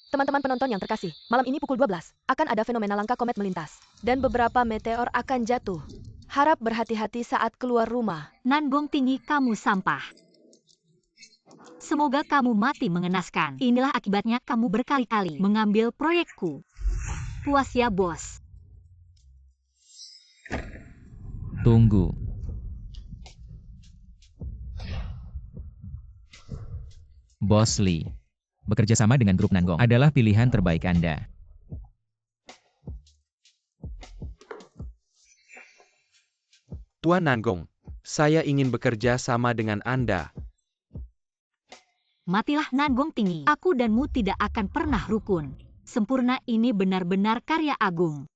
Teman-teman penonton yang terkasih, malam ini pukul 12, akan ada fenomena langka komet melintas. Dan beberapa meteor akan jatuh. Harap berhati-hati saat keluar rumah. Nanbong tinggi kamu sampah. Semoga kamu mati mengenaskan. Inilah akibatnya kamu berkali-kali mengambil proyekku. Puas ya, bos. Tunggu. Bos Lee. Bekerja sama dengan grup Nangong adalah pilihan terbaik Anda. Tuan Nangong, saya ingin bekerja sama dengan Anda. Matilah Nanbong tinggi. Aku danmu tidak akan pernah rukun. Sempurna ini benar-benar karya agung.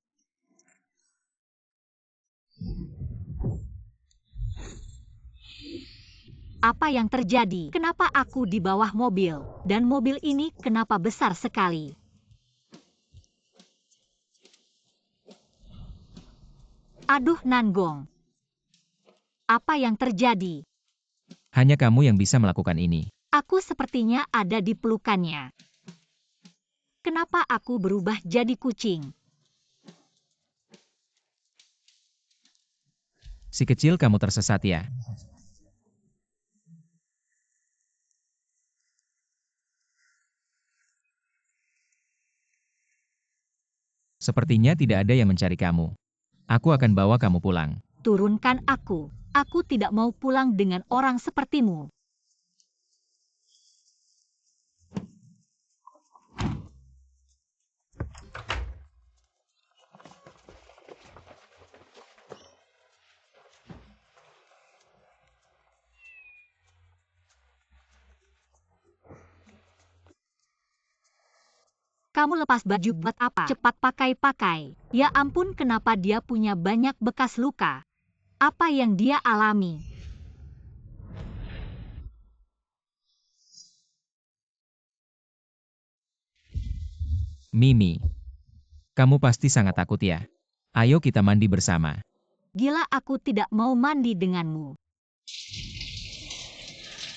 Apa yang terjadi? Kenapa aku di bawah mobil? Dan mobil ini kenapa besar sekali? Aduh Nangong. Apa yang terjadi? Hanya kamu yang bisa melakukan ini. Aku sepertinya ada di pelukannya. Kenapa aku berubah jadi kucing? Si kecil kamu tersesat ya. Sepertinya tidak ada yang mencari kamu. Aku akan bawa kamu pulang. Turunkan aku. Aku tidak mau pulang dengan orang sepertimu. Kamu lepas baju buat apa? Cepat pakai-pakai. Ya ampun, kenapa dia punya banyak bekas luka? Apa yang dia alami? Mimi. Kamu pasti sangat takut ya. Ayo kita mandi bersama. Gila, aku tidak mau mandi denganmu.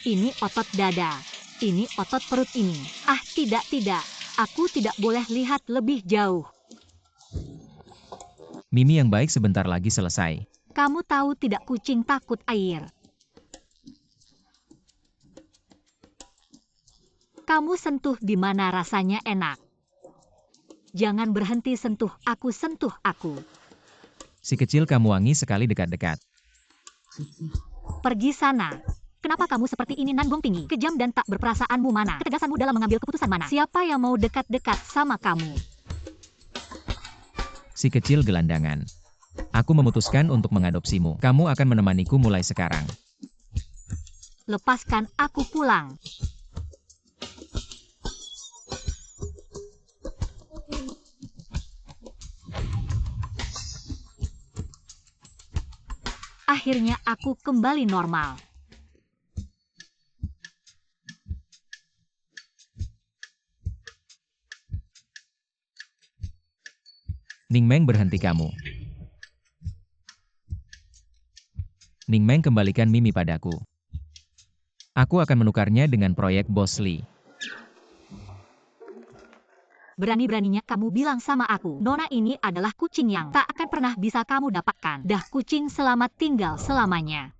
Ini otot dada. Ini otot perut ini. Ah, tidak. Aku tidak boleh lihat lebih jauh. Mimi yang baik sebentar lagi selesai. Kamu tahu tidak, kucing takut air. Kamu sentuh di mana rasanya enak. Jangan berhenti sentuh aku. Si kecil kamu wangi sekali dekat-dekat. Pergi sana. Kenapa kamu seperti ini, Nanbong tinggi? Kejam dan tak berperasaanmu mana? Ketegasanmu dalam mengambil keputusan mana? Siapa yang mau dekat-dekat sama kamu? Si kecil gelandangan. Aku memutuskan untuk mengadopsimu. Kamu akan menemaniku mulai sekarang. Lepaskan aku pulang. Akhirnya aku kembali normal. Ningmeng, berhenti kamu. Ningmeng, kembalikan Mimi padaku. Aku akan menukarnya dengan proyek Bos Lee. Berani-beraninya kamu bilang sama aku, Nona ini adalah kucing yang tak akan pernah bisa kamu dapatkan. Dah, kucing selamat tinggal selamanya.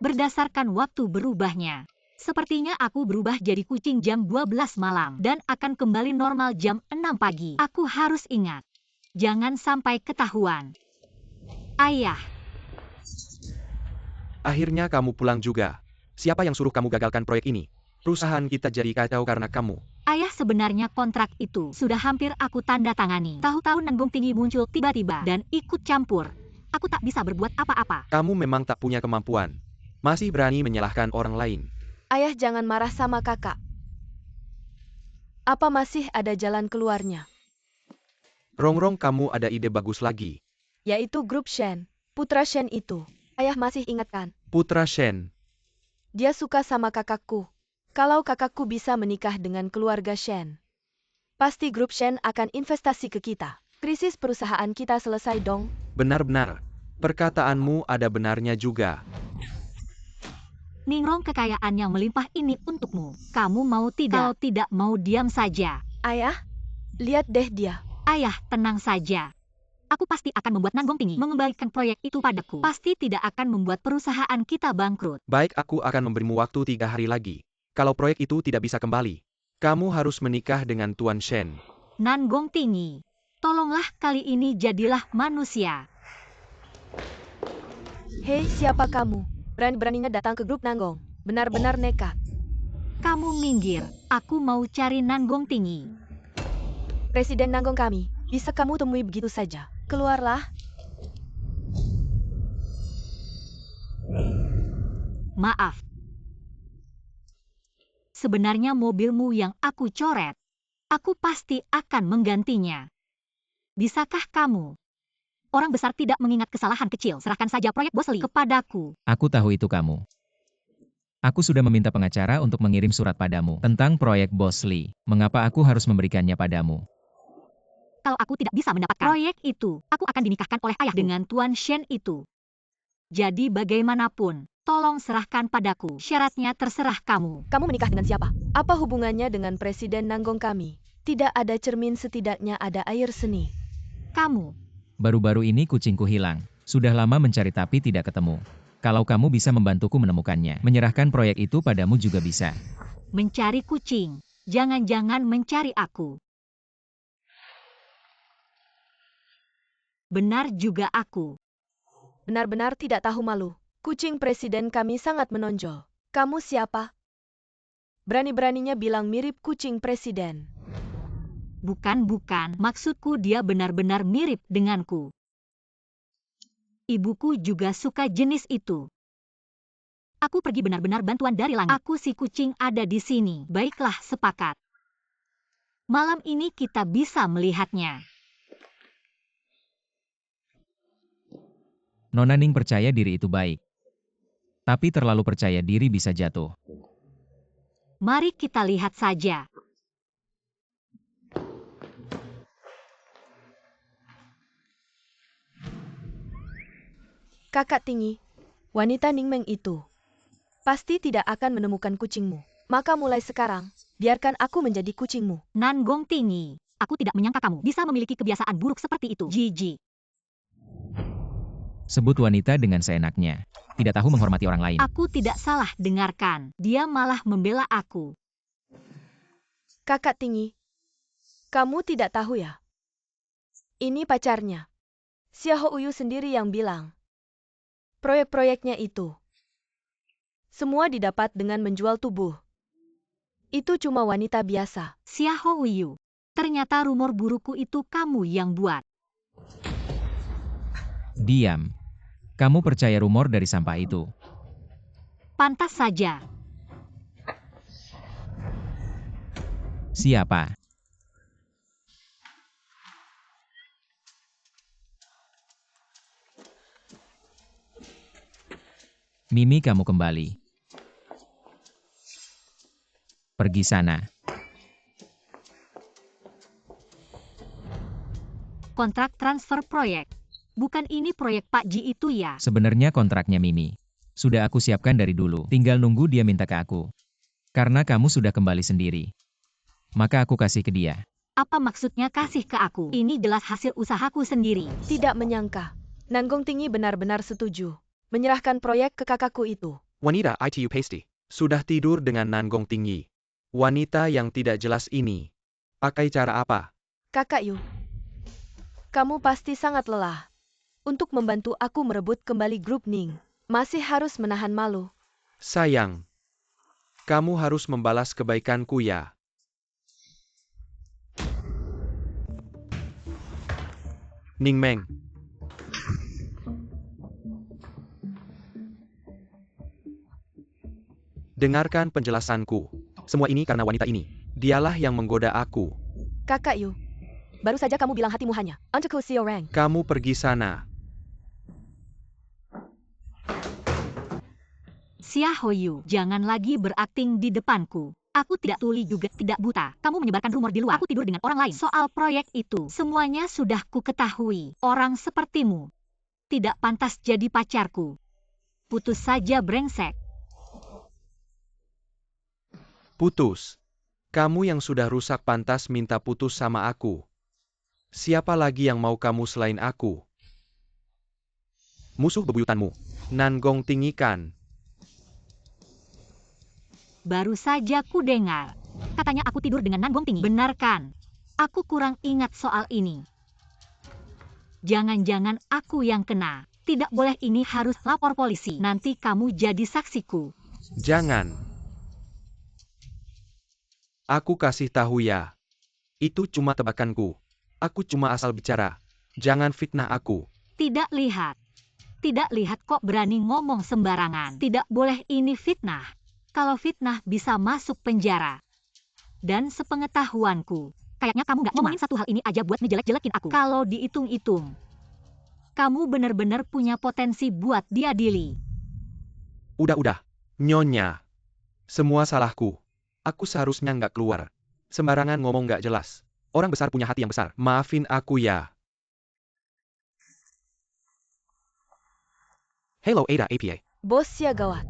Berdasarkan waktu berubahnya. Sepertinya aku berubah jadi kucing jam 12 malam dan akan kembali normal jam 6 pagi. Aku harus ingat. Jangan sampai ketahuan. Ayah. Akhirnya kamu pulang juga. Siapa yang suruh kamu gagalkan proyek ini? Perusahaan kita jadi kacau karena kamu. Ayah, sebenarnya kontrak itu sudah hampir aku tanda tangani. Tahu-tahu Nanbong tinggi muncul tiba-tiba dan ikut campur. Aku tak bisa berbuat apa-apa. Kamu memang tak punya kemampuan. Masih berani menyalahkan orang lain. Ayah, jangan marah sama kakak. Apa masih ada jalan keluarnya? Rongrong, kamu ada ide bagus lagi. Yaitu grup Shen. Putra Shen itu. Ayah masih ingat kan? Putra Shen. Dia suka sama kakakku. Kalau kakakku bisa menikah dengan keluarga Shen, pasti grup Shen akan investasi ke kita. Krisis perusahaan kita selesai dong. Benar-benar. Perkataanmu ada benarnya juga. Ningrong kekayaan yang melimpah ini untukmu. Kamu mau tidak? Kalau tidak mau diam saja. Ayah, lihat deh dia. Ayah, tenang saja. Aku pasti akan membuat Nanggong Tinggi mengembalikan proyek itu padaku. Pasti tidak akan membuat perusahaan kita bangkrut. Baik, aku akan memberimu waktu 3 hari lagi. Kalau proyek itu tidak bisa kembali, kamu harus menikah dengan Tuan Shen. Nanggong Tinggi, tolonglah kali ini jadilah manusia. Hei, siapa kamu? Berani-beraninya datang ke grup Nanggong. Benar-benar nekat. Kamu minggir, aku mau cari Nanggong Tinggi. Presiden Nanggong kami, bisa kamu temui begitu saja. Keluarlah. Maaf. Sebenarnya mobilmu yang aku coret. Aku pasti akan menggantinya. Bisakah kamu? Orang besar tidak mengingat kesalahan kecil. Serahkan saja proyek Bosley kepadaku. Aku tahu itu kamu. Aku sudah meminta pengacara untuk mengirim surat padamu tentang proyek Bosley. Mengapa aku harus memberikannya padamu? Kalau aku tidak bisa mendapatkan proyek itu, aku akan dinikahkan oleh ayahku dengan Tuan Shen itu. Jadi bagaimanapun, tolong serahkan padaku. Syaratnya terserah kamu. Kamu menikah dengan siapa? Apa hubungannya dengan Presiden Nanggong kami? Tidak ada cermin, setidaknya ada air seni. Kamu. Baru-baru ini kucingku hilang. Sudah lama mencari tapi tidak ketemu. Kalau kamu bisa membantuku menemukannya, menyerahkan proyek itu padamu juga bisa. Mencari kucing. Jangan-jangan mencari aku. Benar juga aku. Benar-benar tidak tahu malu. Kucing presiden kami sangat menonjol. Kamu siapa? Berani-beraninya bilang mirip kucing presiden. Bukan, maksudku dia benar-benar mirip denganku. Ibuku juga suka jenis itu. Aku pergi benar-benar bantuan dari langit. Aku si kucing ada di sini. Baiklah, sepakat. Malam ini kita bisa melihatnya. Nona Ning percaya diri itu baik. Tapi terlalu percaya diri bisa jatuh. Mari kita lihat saja. Kakak tinggi, wanita Ningmeng itu pasti tidak akan menemukan kucingmu. Maka mulai sekarang, biarkan aku menjadi kucingmu. Nanggong Tinggi, aku tidak menyangka kamu bisa memiliki kebiasaan buruk seperti itu. Jijik. Sebut wanita dengan seenaknya. Tidak tahu menghormati orang lain. Aku tidak salah dengarkan. Dia malah membela aku. Kakak tinggi, kamu tidak tahu ya? Ini pacarnya. Xiao Uyu sendiri yang bilang. Proyek-proyeknya itu. Semua didapat dengan menjual tubuh. Itu cuma wanita biasa. Xiao Uyu, ternyata rumor burukku itu kamu yang buat. Diam. Kamu percaya rumor dari sampah itu? Pantas saja. Siapa? Mimi, kamu kembali. Pergi sana. Kontrak transfer proyek. Bukan ini proyek Pak Ji itu ya? Sebenarnya kontraknya Mimi. Sudah aku siapkan dari dulu. Tinggal nunggu dia minta ke aku. Karena kamu sudah kembali sendiri. Maka aku kasih ke dia. Apa maksudnya kasih ke aku? Ini jelas hasil usahaku sendiri. Tidak menyangka. Nanggong Tinggi benar-benar setuju. Menyerahkan proyek ke kakakku itu. Wanita itu pasti sudah tidur dengan Nanggong Tinggi. Wanita yang tidak jelas ini. Pakai cara apa? Kakak Yu, kamu pasti sangat lelah. Untuk membantu aku merebut kembali grup Ning, masih harus menahan malu. Sayang. Kamu harus membalas kebaikanku ya. Ningmeng. Dengarkan penjelasanku. Semua ini karena wanita ini. Dialah yang menggoda aku. Kakak Yu, baru saja kamu bilang hatimu hanya untukku seorang. Kamu pergi sana. Xiao Yu, jangan lagi berakting di depanku. Aku tidak tuli juga tidak buta. Kamu menyebarkan rumor di luar. Aku tidur dengan orang lain. Soal proyek itu, semuanya sudah ku ketahui. Orang sepertimu tidak pantas jadi pacarku. Putus saja, brengsek. Putus. Kamu yang sudah rusak pantas minta putus sama aku. Siapa lagi yang mau kamu selain aku? Musuh bebuyutanmu. Nangong tinggikan. Baru saja ku dengar. Katanya aku tidur dengan Nangong tinggi. Benarkan? Aku kurang ingat soal ini. Jangan-jangan aku yang kena. Tidak boleh, ini harus lapor polisi. Nanti kamu jadi saksiku. Jangan. Aku kasih tahu ya. Itu cuma tebakanku. Aku cuma asal bicara. Jangan fitnah aku. Tidak lihat. Tidak lihat kok berani ngomong sembarangan. Tidak boleh, ini fitnah. Kalau fitnah bisa masuk penjara. Dan sepengetahuanku, kayaknya kamu nggak ngomongin satu hal ini aja buat ngejelek-jelekin aku. Kalau dihitung-hitung, kamu benar-benar punya potensi buat diadili. Udah. Nyonya. Semua salahku. Aku seharusnya nggak keluar. Sembarangan ngomong nggak jelas. Orang besar punya hati yang besar. Maafin aku ya. Hello Ada APA. Bos ya gawat.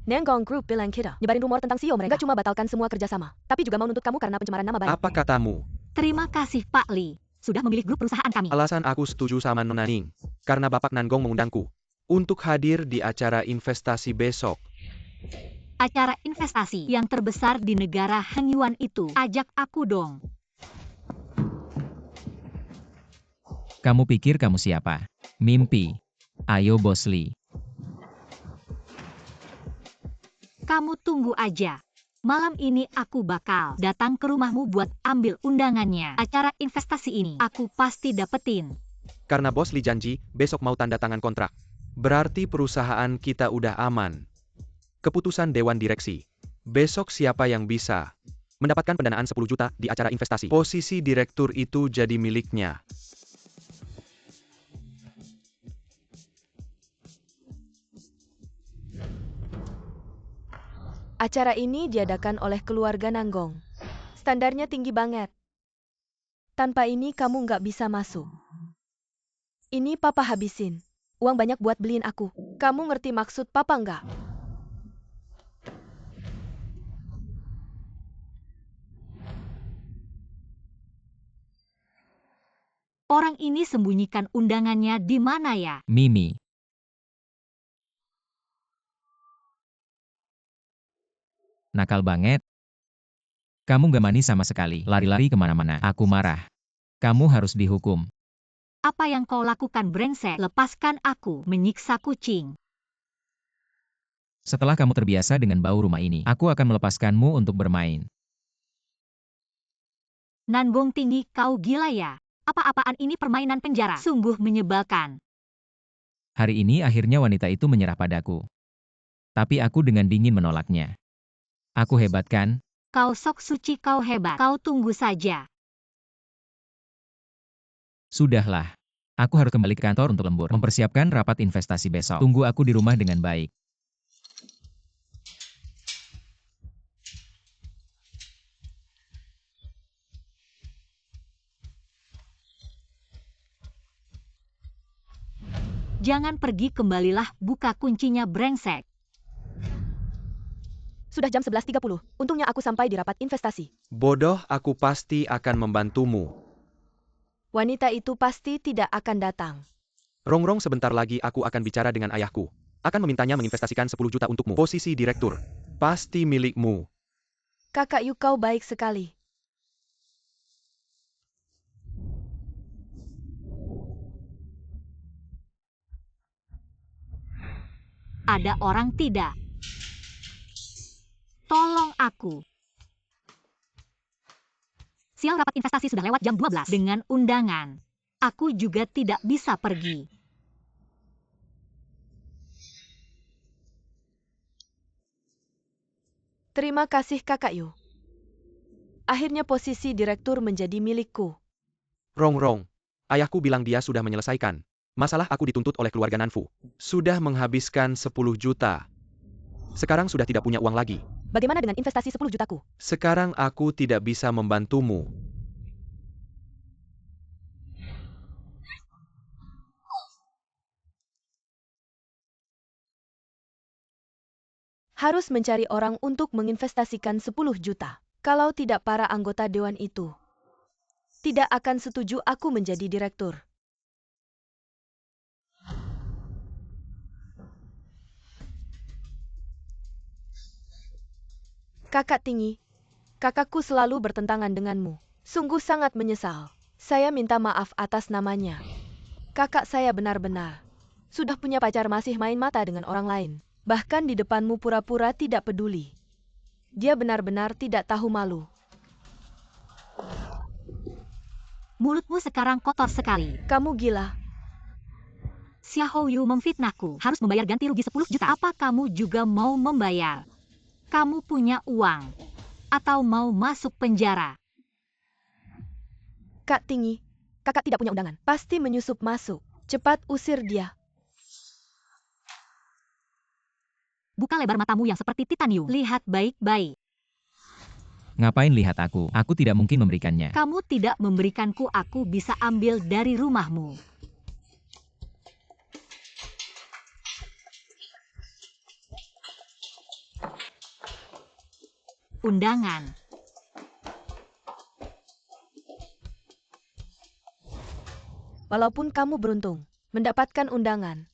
Nangong Group bilang kita nyebarin rumor tentang CEO mereka. Gak cuma batalkan semua kerjasama, tapi juga mau nuntut kamu karena pencemaran nama baik. Apa katamu? Terima kasih Pak Lee, sudah memilih grup perusahaan kami. Alasan aku setuju sama Nona Ning. Karena Bapak Nangong mengundangku. Untuk hadir di acara investasi besok. Acara investasi yang terbesar di negara Hengyuan itu. Ajak aku dong. Kamu pikir kamu siapa? Mimpi. Ayo Bos Lee. Kamu tunggu aja. Malam ini aku bakal datang ke rumahmu buat ambil undangannya. Acara investasi ini aku pasti dapetin. Karena Bos Lee janji, besok mau tanda tangan kontrak. Berarti perusahaan kita udah aman. Keputusan Dewan Direksi. Besok siapa yang bisa mendapatkan pendanaan 10 juta di acara investasi? Posisi direktur itu jadi miliknya. Acara ini diadakan oleh keluarga Nangong. Standarnya tinggi banget. Tanpa ini kamu nggak bisa masuk. Ini papa habisin. Uang banyak buat beliin aku. Kamu ngerti maksud papa nggak? Orang ini sembunyikan undangannya di mana ya? Mimi. Nakal banget. Kamu gak manis sama sekali. Lari-lari kemana-mana. Aku marah. Kamu harus dihukum. Apa yang kau lakukan, brengsek? Lepaskan aku, menyiksa kucing. Setelah kamu terbiasa dengan bau rumah ini, aku akan melepaskanmu untuk bermain. Nangong tinggi, kau gila ya? Apa-apaan ini permainan penjara? Sungguh menyebalkan. Hari ini akhirnya wanita itu menyerah padaku. Tapi aku dengan dingin menolaknya. Aku hebat kan? Kau sok suci, kau hebat. Kau tunggu saja. Sudahlah. Aku harus kembali ke kantor untuk lembur. Mempersiapkan rapat investasi besok. Tunggu aku di rumah dengan baik. Jangan pergi, kembalilah, buka kuncinya, brengsek. Sudah jam 11.30. Untungnya aku sampai di rapat investasi. Bodoh, aku pasti akan membantumu. Wanita itu pasti tidak akan datang. Rongrong, sebentar lagi aku akan bicara dengan ayahku. Akan memintanya menginvestasikan 10 juta untukmu. Posisi direktur. Pasti milikmu. Kakak Yu, kau baik sekali. Ada orang tidak? Tolong aku. Siang, rapat investasi sudah lewat jam 12 dengan undangan. Aku juga tidak bisa pergi. Terima kasih Kakak Yu. Akhirnya posisi direktur menjadi milikku. Rongrong. Ayahku bilang dia sudah menyelesaikan masalah aku dituntut oleh keluarga Nanfu. Sudah menghabiskan 10 juta. Sekarang sudah tidak punya uang lagi. Bagaimana dengan investasi 10 jutaku? Sekarang aku tidak bisa membantumu. Harus mencari orang untuk menginvestasikan 10 juta. Kalau tidak para anggota dewan itu tidak akan setuju aku menjadi direktur. Kakak tinggi, kakakku selalu bertentangan denganmu. Sungguh sangat menyesal. Saya minta maaf atas namanya. Kakak saya benar-benar sudah punya pacar masih main mata dengan orang lain. Bahkan di depanmu pura-pura tidak peduli. Dia benar-benar tidak tahu malu. Mulutmu sekarang kotor sekali. Kamu gila. Xiao Yu memfitnahku, harus membayar ganti rugi 10 juta. Apa kamu juga mau membayar? Kamu punya uang? Atau mau masuk penjara? Kak tinggi, kakak tidak punya undangan. Pasti menyusup masuk. Cepat usir dia. Buka lebar matamu yang seperti titanium. Lihat baik-baik. Ngapain lihat aku? Aku tidak mungkin memberikannya. Kamu tidak memberikanku, aku bisa ambil dari rumahmu. Undangan. Walaupun kamu beruntung mendapatkan undangan,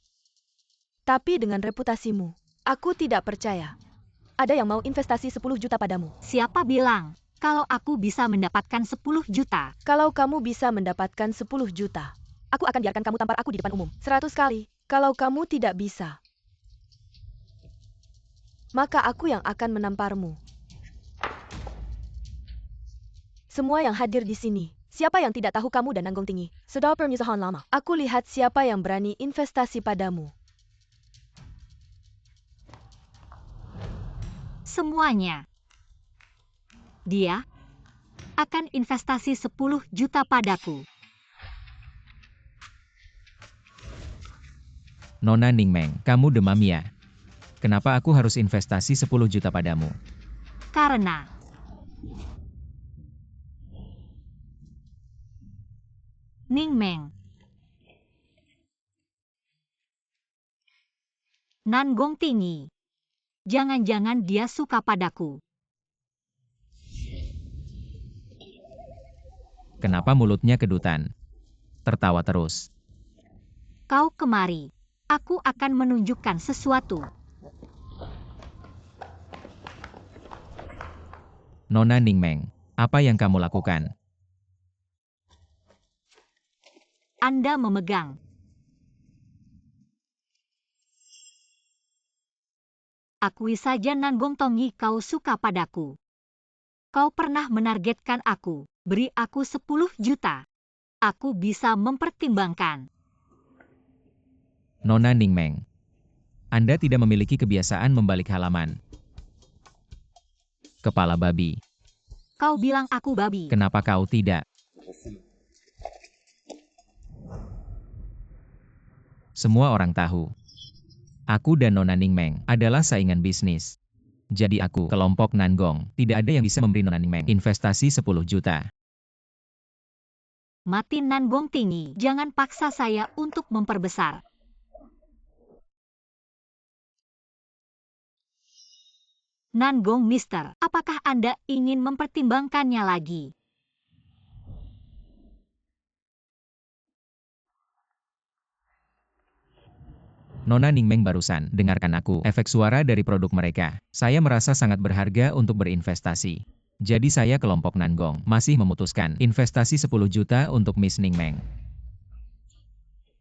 tapi dengan reputasimu, aku tidak percaya ada yang mau investasi 10 juta padamu. Siapa bilang kalau aku bisa mendapatkan 10 juta? Kalau kamu bisa mendapatkan 10 juta, aku akan biarkan kamu tampar aku di depan umum 100 kali. Kalau kamu tidak bisa, maka aku yang akan menamparmu. Semua yang hadir di sini, siapa yang tidak tahu kamu dan Nanggong Tinggi sudah permusuhan lama. Aku lihat siapa yang berani investasi padamu. Semuanya. Dia akan investasi 10 juta padaku. Nona Ningmeng, kamu demam ya? Kenapa aku harus investasi 10 juta padamu? Karena Ningmeng, Nanggong Tinggi, jangan-jangan dia suka padaku. Kenapa mulutnya kedutan? Tertawa terus. Kau kemari. Aku akan menunjukkan sesuatu. Nona Ningmeng, apa yang kamu lakukan? Anda memegang. Akui saja Nanggong Tongi, kau suka padaku. Kau pernah menargetkan aku. Beri aku 10 juta. Aku bisa mempertimbangkan. Nona Ningmeng, Anda tidak memiliki kebiasaan membalik halaman. Kepala babi. Kau bilang aku babi. Kenapa kau tidak? Semua orang tahu. Aku dan Nona Ningmeng adalah saingan bisnis. Jadi aku, kelompok Nanggong, tidak ada yang bisa memberi Nona Ningmeng investasi 10 juta. Mati Nanggong Tinggi, jangan paksa saya untuk memperbesar. Nanggong Mister, apakah Anda ingin mempertimbangkannya lagi? Nona Ningmeng barusan, dengarkan aku, efek suara dari produk mereka. Saya merasa sangat berharga untuk berinvestasi. Jadi saya kelompok Nanggong, masih memutuskan investasi 10 juta untuk Miss Ningmeng.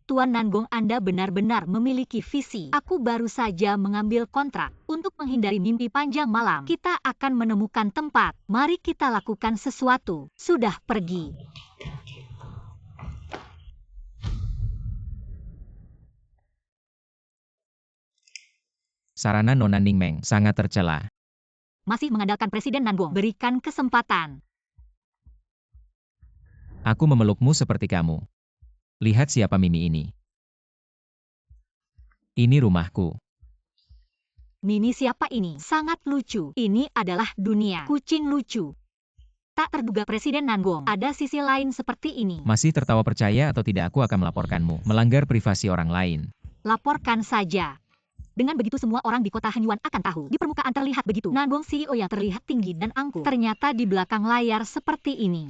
Tuan Nanggong, Anda benar-benar memiliki visi. Aku baru saja mengambil kontrak. Untuk menghindari mimpi panjang malam, kita akan menemukan tempat. Mari kita lakukan sesuatu. Sudah pergi. Sarana Nona Ningmeng sangat tercela. Masih mengandalkan Presiden Nanggong. Berikan kesempatan. Aku memelukmu seperti kamu. Lihat siapa Mimi ini. Ini rumahku. Mimi siapa ini? Sangat lucu. Ini adalah dunia kucing lucu. Tak terduga Presiden Nanggong. Ada sisi lain seperti ini. Masih tertawa, percaya atau tidak aku akan melaporkanmu. Melanggar privasi orang lain. Laporkan saja. Dengan begitu semua orang di kota Hanyuan akan tahu. Di permukaan terlihat begitu. Nangong CEO yang terlihat tinggi dan angkuh. Ternyata di belakang layar seperti ini.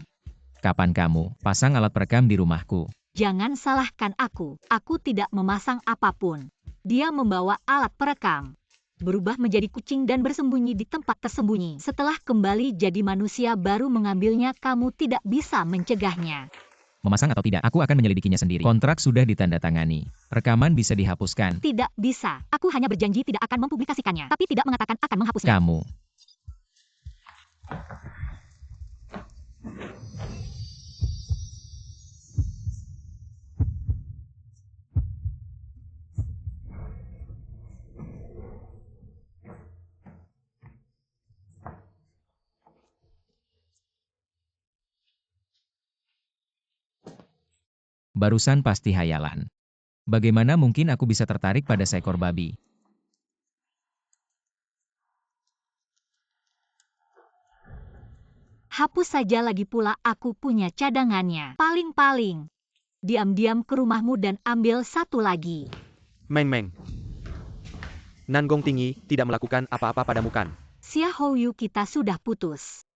Kapan kamu pasang alat perekam di rumahku? Jangan salahkan aku. Aku tidak memasang apapun. Dia membawa alat perekam. Berubah menjadi kucing dan bersembunyi di tempat tersembunyi. Setelah kembali jadi manusia baru mengambilnya, kamu tidak bisa mencegahnya. Memasang atau tidak, aku akan menyelidikinya sendiri. Kontrak sudah ditandatangani. Rekaman bisa dihapuskan. Tidak bisa. Aku hanya berjanji tidak akan mempublikasikannya, tapi tidak mengatakan akan menghapusnya. Kamu. Barusan pasti hayalan. Bagaimana mungkin aku bisa tertarik pada seekor babi? Hapus saja, lagi pula aku punya cadangannya. Paling-paling. Diam-diam ke rumahmu dan ambil satu lagi. Meng Meng. Nangong tinggi tidak melakukan apa-apa padamu kan? Xia Houyu, kita sudah putus.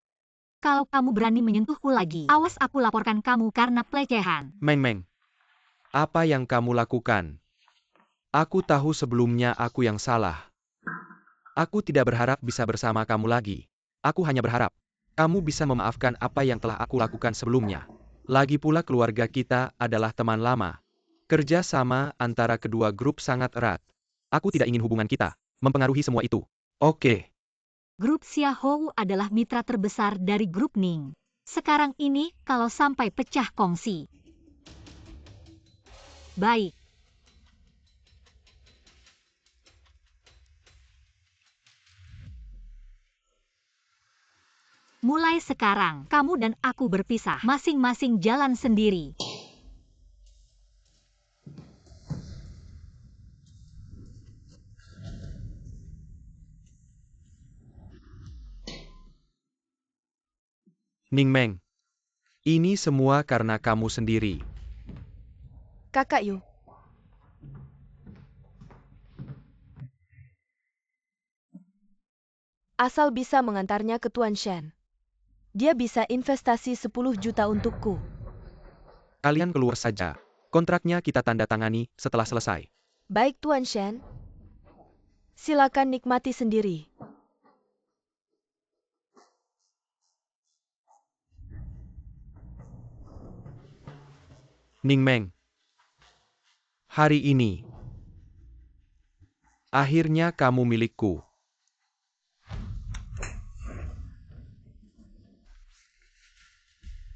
Kalau kamu berani menyentuhku lagi, awas aku laporkan kamu karena pelecehan. Meng Meng. Apa yang kamu lakukan? Aku tahu sebelumnya aku yang salah. Aku tidak berharap bisa bersama kamu lagi. Aku hanya berharap kamu bisa memaafkan apa yang telah aku lakukan sebelumnya. Lagi pula keluarga kita adalah teman lama. Kerja sama antara kedua grup sangat erat. Aku tidak ingin hubungan kita mempengaruhi semua itu. Oke. Grup Xia Hou adalah mitra terbesar dari grup Ning. Sekarang ini kalau sampai pecah kongsi. Baik. Mulai sekarang, kamu dan aku berpisah, masing-masing jalan sendiri. Ning Meng. Ini semua karena kamu sendiri. Kakak Yu. Asal bisa mengantarnya ke Tuan Shen. Dia bisa investasi 10 juta untukku. Kalian keluar saja. Kontraknya kita tanda tangani setelah selesai. Baik Tuan Shen. Silakan nikmati sendiri. Ning Meng. Hari ini. Akhirnya kamu milikku.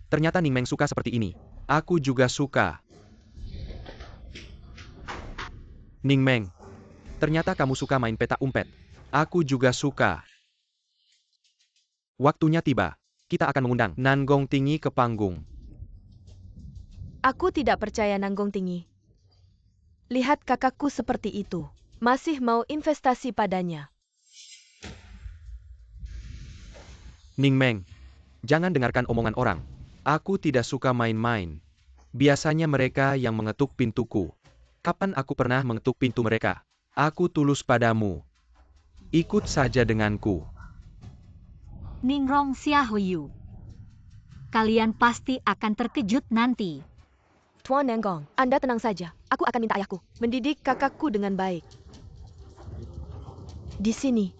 Ternyata Ning Meng suka seperti ini. Aku juga suka. Ning Meng. Ternyata kamu suka main petak umpet. Aku juga suka. Waktunya tiba. Kita akan mengundang Nangong Tinggi ke panggung. Aku tidak percaya Nangong Tinggi. Lihat kakakku seperti itu. Masih mau investasi padanya. Ning Meng. Jangan dengarkan omongan orang. Aku tidak suka main-main. Biasanya mereka yang mengetuk pintuku. Kapan aku pernah mengetuk pintu mereka? Aku tulus padamu. Ikut saja denganku. Ningrong Xia Houyu. Kalian pasti akan terkejut nanti. Tuan Nangong, Anda tenang saja. Aku akan minta ayahku mendidik kakakku dengan baik. Di sini,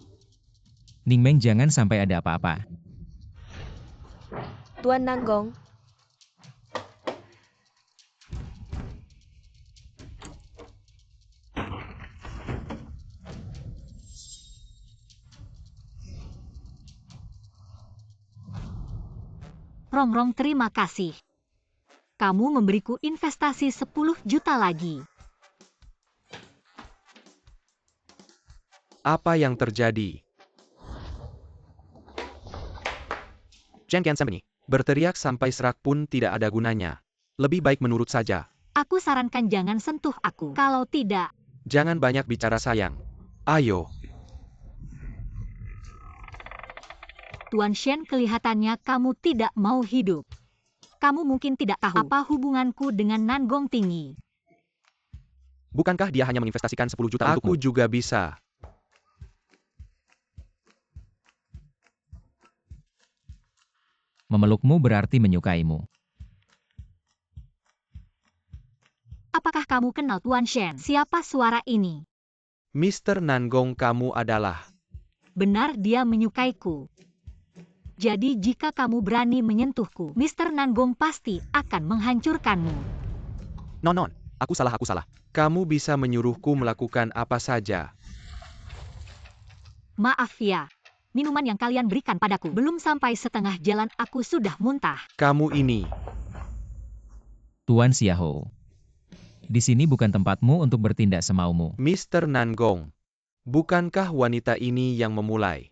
Ning Meng, jangan sampai ada apa-apa. Tuan Nangong. Rongrong, terima kasih. Kamu memberiku investasi 10 juta lagi. Apa yang terjadi? Chen Qianshan berteriak sampai serak pun tidak ada gunanya. Lebih baik menurut saja. Aku sarankan jangan sentuh aku. Kalau tidak, Jangan banyak bicara sayang. Ayo. Tuan Shen, kelihatannya kamu tidak mau hidup. Kamu mungkin tidak tahu apa hubunganku dengan Nangong Tinggi. Bukankah dia hanya menginvestasikan 10 juta untukmu? Aku juga bisa. Memelukmu berarti menyukaimu. Apakah kamu kenal Tuan Shen? Siapa suara ini? Mr. Nangong, kamu adalah... Benar, dia menyukaiku. Jadi jika kamu berani menyentuhku, Mr. Nangong pasti akan menghancurkanmu. Non, aku salah. Kamu bisa menyuruhku melakukan apa saja. Maaf ya. Minuman yang kalian berikan padaku belum sampai setengah jalan aku sudah muntah. Kamu ini... Tuan Xiahou. Di sini bukan tempatmu untuk bertindak semaumu. Mr. Nangong, bukankah wanita ini yang memulai?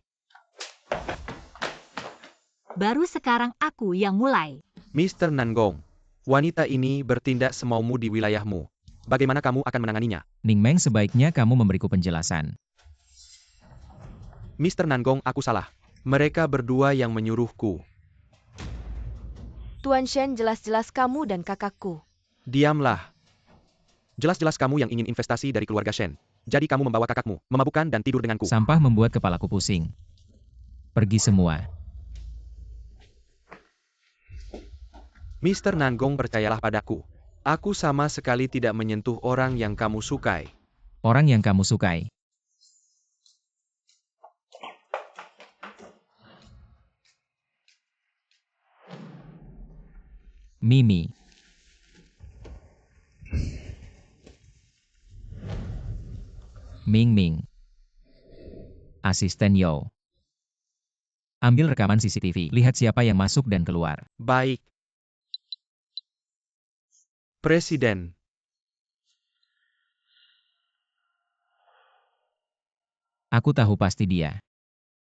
Baru sekarang aku yang mulai. Mr. Nangong, wanita ini bertindak semaumu di wilayahmu. Bagaimana kamu akan menanganinya? Ning Meng, sebaiknya kamu memberiku penjelasan. Mr. Nangong, aku salah. Mereka berdua yang menyuruhku. Tuan Shen, jelas-jelas kamu dan kakakku. Diamlah. Jelas-jelas kamu yang ingin investasi dari keluarga Shen. Jadi kamu membawa kakakmu, memabukkan dan tidur denganku. Sampah membuat kepalaku pusing. Pergi semua. Mr. Nangong, percayalah padaku. Aku sama sekali tidak menyentuh orang yang kamu sukai. Orang yang kamu sukai. Mimi. Ming Ming. Asisten Yo. Ambil rekaman CCTV. Lihat siapa yang masuk dan keluar. Baik. Presiden. Aku tahu pasti dia.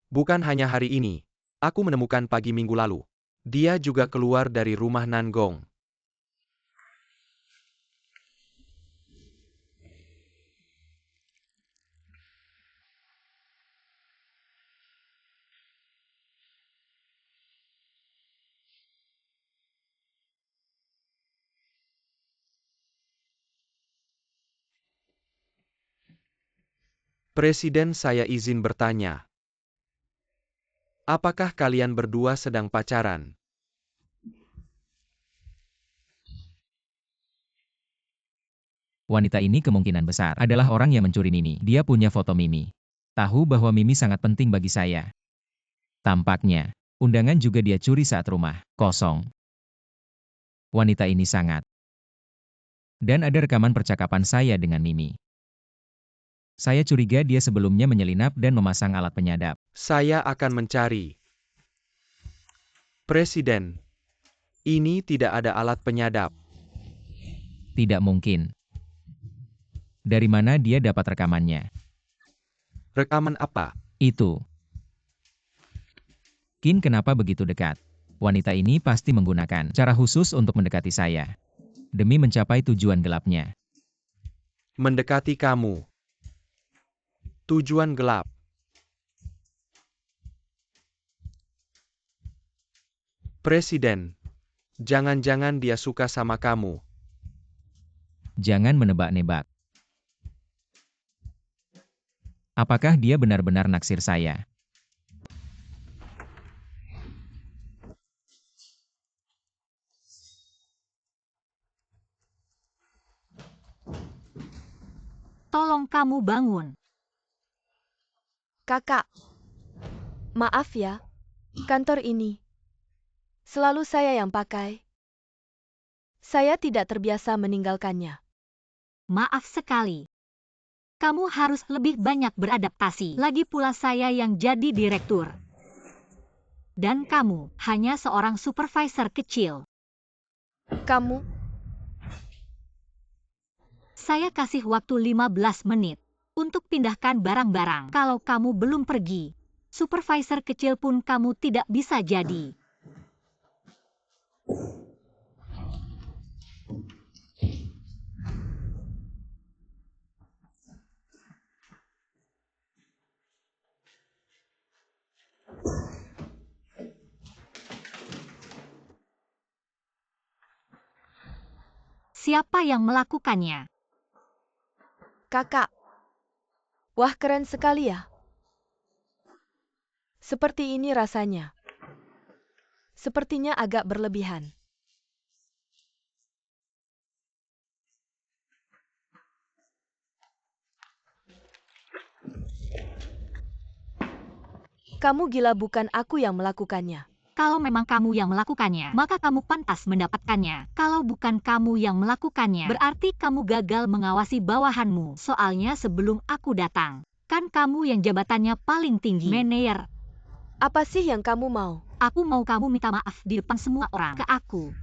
Bukan hanya hari ini. Aku menemukan pagi minggu lalu. Dia juga keluar dari rumah Nangong. Presiden, saya izin bertanya. Apakah kalian berdua sedang pacaran? Wanita ini kemungkinan besar adalah orang yang mencuri Mimi. Dia punya foto Mimi. Tahu bahwa Mimi sangat penting bagi saya. Tampaknya, undangan juga dia curi saat rumah kosong. Wanita ini sangat. Dan ada rekaman percakapan saya dengan Mimi. Saya curiga dia sebelumnya menyelinap dan memasang alat penyadap. Saya akan mencari. Presiden, ini tidak ada alat penyadap. Tidak mungkin. Dari mana dia dapat rekamannya? Rekaman apa? Itu. Qin, kenapa begitu dekat? Wanita ini pasti menggunakan cara khusus untuk mendekati saya. Demi mencapai tujuan gelapnya. Mendekati kamu. Tujuan gelap. Presiden, jangan-jangan dia suka sama kamu. Jangan menebak-nebak. Apakah dia benar-benar naksir saya? Tolong kamu bangun. Kakak. Maaf ya. Kantor ini. Selalu saya yang pakai. Saya tidak terbiasa meninggalkannya. Maaf sekali. Kamu harus lebih banyak beradaptasi. Lagi pula saya yang jadi direktur. Dan kamu hanya seorang supervisor kecil. Kamu, Saya kasih waktu 15 menit untuk pindahkan barang-barang. Kalau kamu belum pergi, supervisor kecil pun kamu tidak bisa jadi. Siapa yang melakukannya? Kakak. Wah, keren sekali ya. Seperti ini rasanya. Sepertinya agak berlebihan. Kamu gila, bukan aku yang melakukannya. Kalau memang kamu yang melakukannya, maka kamu pantas mendapatkannya. Kalau bukan kamu yang melakukannya, berarti kamu gagal mengawasi bawahanmu. Soalnya sebelum aku datang, kan kamu yang jabatannya paling tinggi, manajer. Apa sih yang kamu mau? Aku mau kamu minta maaf di depan semua orang ke aku.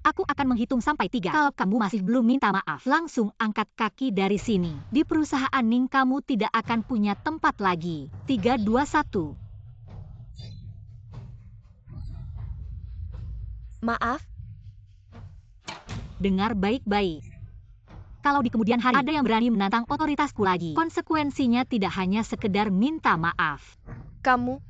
Aku akan menghitung sampai 3. Kalau kamu masih belum minta maaf, langsung angkat kaki dari sini. Di perusahaan Ning kamu tidak akan punya tempat lagi. 3, 2, 1. Maaf, Dengar baik-baik. Kalau di kemudian hari ada yang berani menantang otoritasku lagi, konsekuensinya tidak hanya sekedar minta maaf. kamu.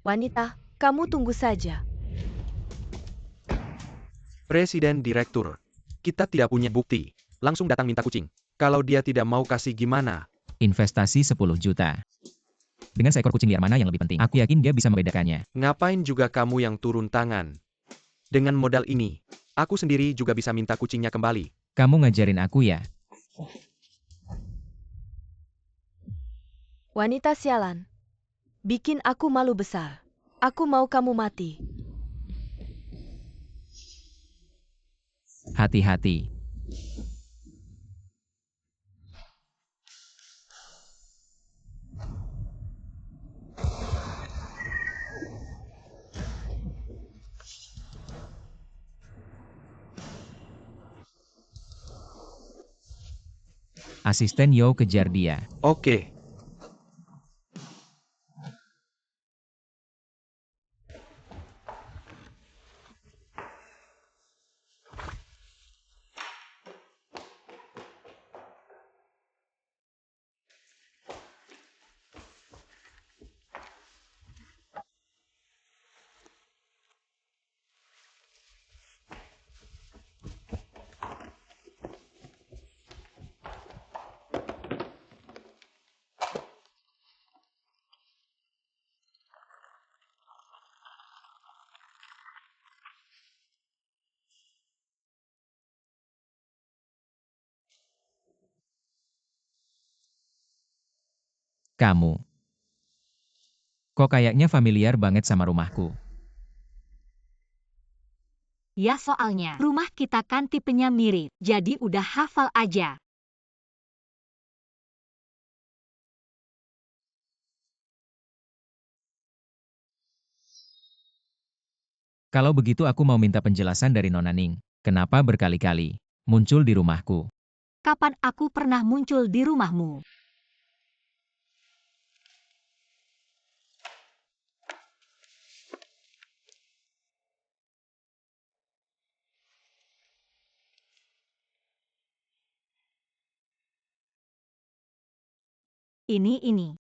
Wanita, kamu tunggu saja. Presiden Direktur. Kita tidak punya bukti. Langsung datang minta kucing. Kalau dia tidak mau kasih gimana? Investasi 10 juta. Dengan seekor kucing liar mana yang lebih penting? Aku yakin dia bisa membedakannya. Ngapain juga kamu yang turun tangan? Dengan modal ini, aku sendiri juga bisa minta kucingnya kembali. Kamu ngajarin aku ya? Wanita sialan. Bikin aku malu besar. Aku mau kamu mati. Hati-hati. Asisten Yo kejar dia. Oke. Kamu. Kok kayaknya familiar banget sama rumahku? Ya soalnya, rumah kita kan tipenya mirip, jadi udah hafal aja. Kalau begitu aku mau minta penjelasan dari Nona Ning. Kenapa berkali-kali muncul di rumahku? Kapan aku pernah muncul di rumahmu? Ini.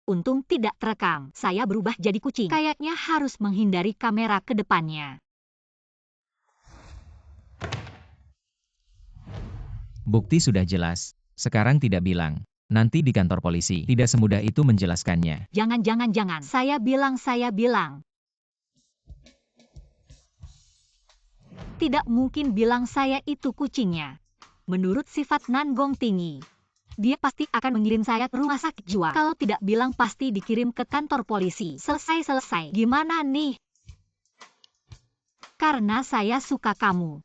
Untung tidak terekam. Saya berubah jadi kucing. Kayaknya harus menghindari kamera ke depannya. Bukti sudah jelas. Sekarang tidak bilang. Nanti di kantor polisi. Tidak semudah itu menjelaskannya. Jangan. Saya bilang. Tidak mungkin bilang saya itu kucingnya. Menurut sifat Nangong tinggi, dia pasti akan mengirim saya ke rumah sakit jiwa. Kalau tidak bilang pasti dikirim ke kantor polisi. Selesai. Gimana nih? Karena saya suka kamu.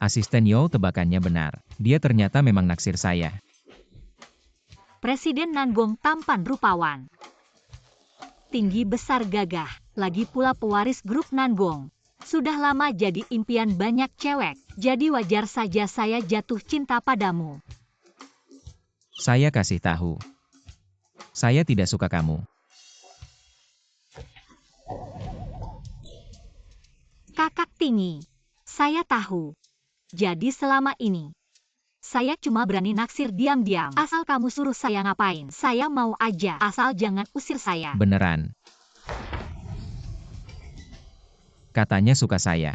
Asisten Yo tebakannya benar. Dia ternyata memang naksir saya. Presiden Nangong tampan rupawan. Tinggi besar gagah. Lagi pula pewaris grup Nangong. Sudah lama jadi impian banyak cewek. Jadi wajar saja saya jatuh cinta padamu. Saya kasih tahu. Saya tidak suka kamu. Kakak tinggi. Saya tahu. Jadi selama ini, saya cuma berani naksir diam-diam. Asal kamu suruh saya ngapain, saya mau aja. Asal jangan usir saya. Beneran. Katanya suka saya.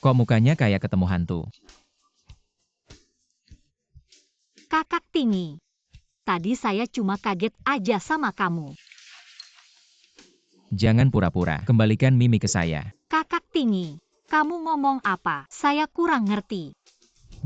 Kok mukanya kayak ketemu hantu? Kakak Tinggi. Tadi saya cuma kaget aja sama kamu. Jangan pura-pura, kembalikan Mimi ke saya. Kakak Tinggi, kamu ngomong apa? Saya kurang ngerti.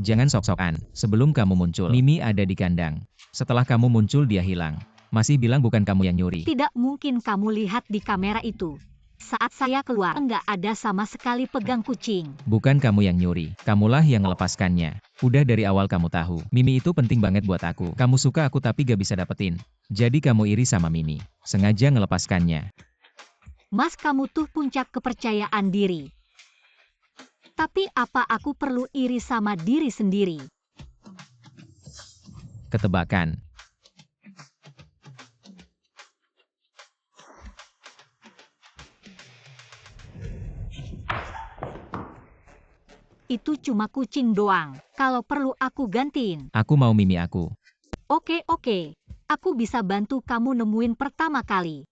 Jangan sok-sokan, sebelum kamu muncul, Mimi ada di kandang. Setelah kamu muncul dia hilang. Masih bilang bukan kamu yang nyuri. Tidak mungkin kamu lihat di kamera itu. Saat saya keluar, enggak ada sama sekali pegang kucing. Bukan kamu yang nyuri, kamulah yang melepaskannya. Udah dari awal kamu tahu, Mimi itu penting banget buat aku. Kamu suka aku tapi gak bisa dapetin. Jadi kamu iri sama Mimi. Sengaja ngelepaskannya. Mas, kamu tuh puncak kepercayaan diri. Tapi apa aku perlu iri sama diri sendiri? Ketebakan. Itu cuma kucing doang. Kalau perlu aku gantiin. Aku mau Mimi aku. Oke. Aku bisa bantu kamu nemuin pertama kali.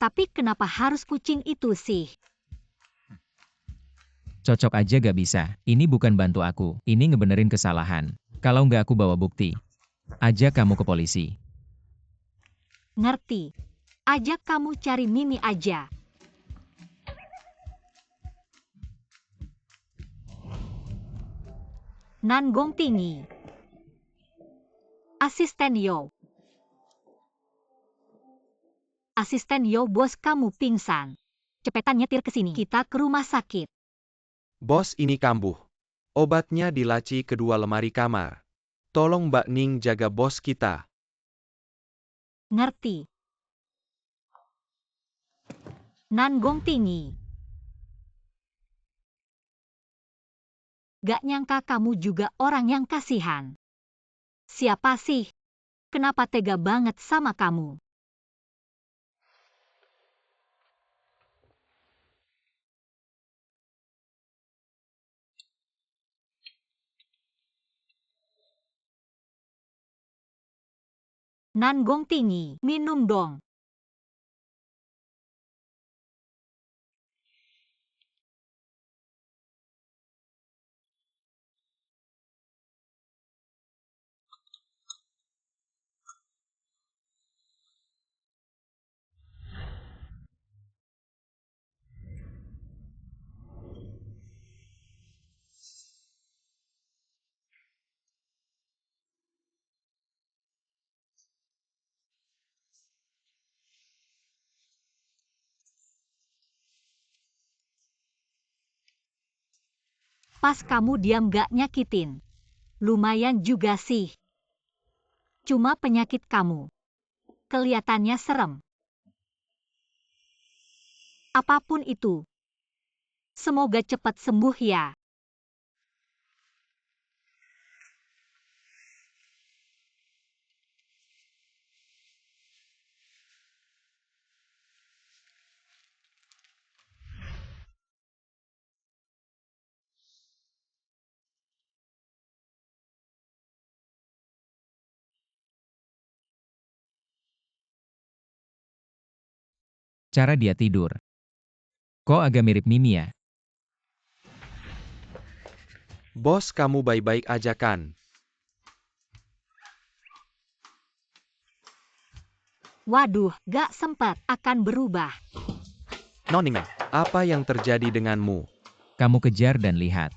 Tapi kenapa harus kucing itu sih? Cocok aja gak bisa. Ini bukan bantu aku. Ini ngebenerin kesalahan. Kalau nggak aku bawa bukti. Ajak kamu ke polisi. Ngerti. Ajak kamu cari Mimi aja. Nanggong Tinggi. Asisten Yo. Asisten Yo, bos kamu pingsan. Cepetan nyetir ke sini. Kita ke rumah sakit. Bos, ini kambuh. Obatnya di laci kedua lemari kamar. Tolong Mbak Ning jaga bos kita. Ngerti. Nanggong Tinggi. Gak nyangka kamu juga orang yang kasihan. Siapa sih? Kenapa tega banget sama kamu? Nanggong Tinggi, minum dong. Pas kamu diam gak nyakitin. Lumayan juga sih. Cuma penyakit kamu. Kelihatannya serem. Apapun itu. Semoga cepat sembuh ya. Cara dia tidur. Kok agak mirip Mimi ya? Bos, kamu baik-baik aja kan? Waduh, gak sempat. Akan berubah. Noning, apa yang terjadi denganmu? Kamu kejar dan lihat.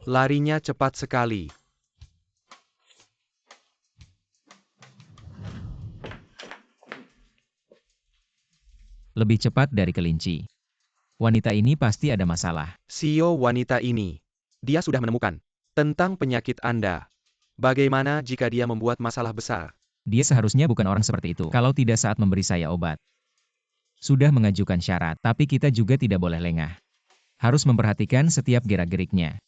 Larinya cepat sekali. Lebih cepat dari kelinci. Wanita ini pasti ada masalah. Sio wanita ini. Dia sudah menemukan tentang penyakit Anda. Bagaimana jika dia membuat masalah besar? Dia seharusnya bukan orang seperti itu. Kalau tidak saat memberi saya obat. Sudah mengajukan syarat, tapi kita juga tidak boleh lengah. Harus memperhatikan setiap gerak-geriknya.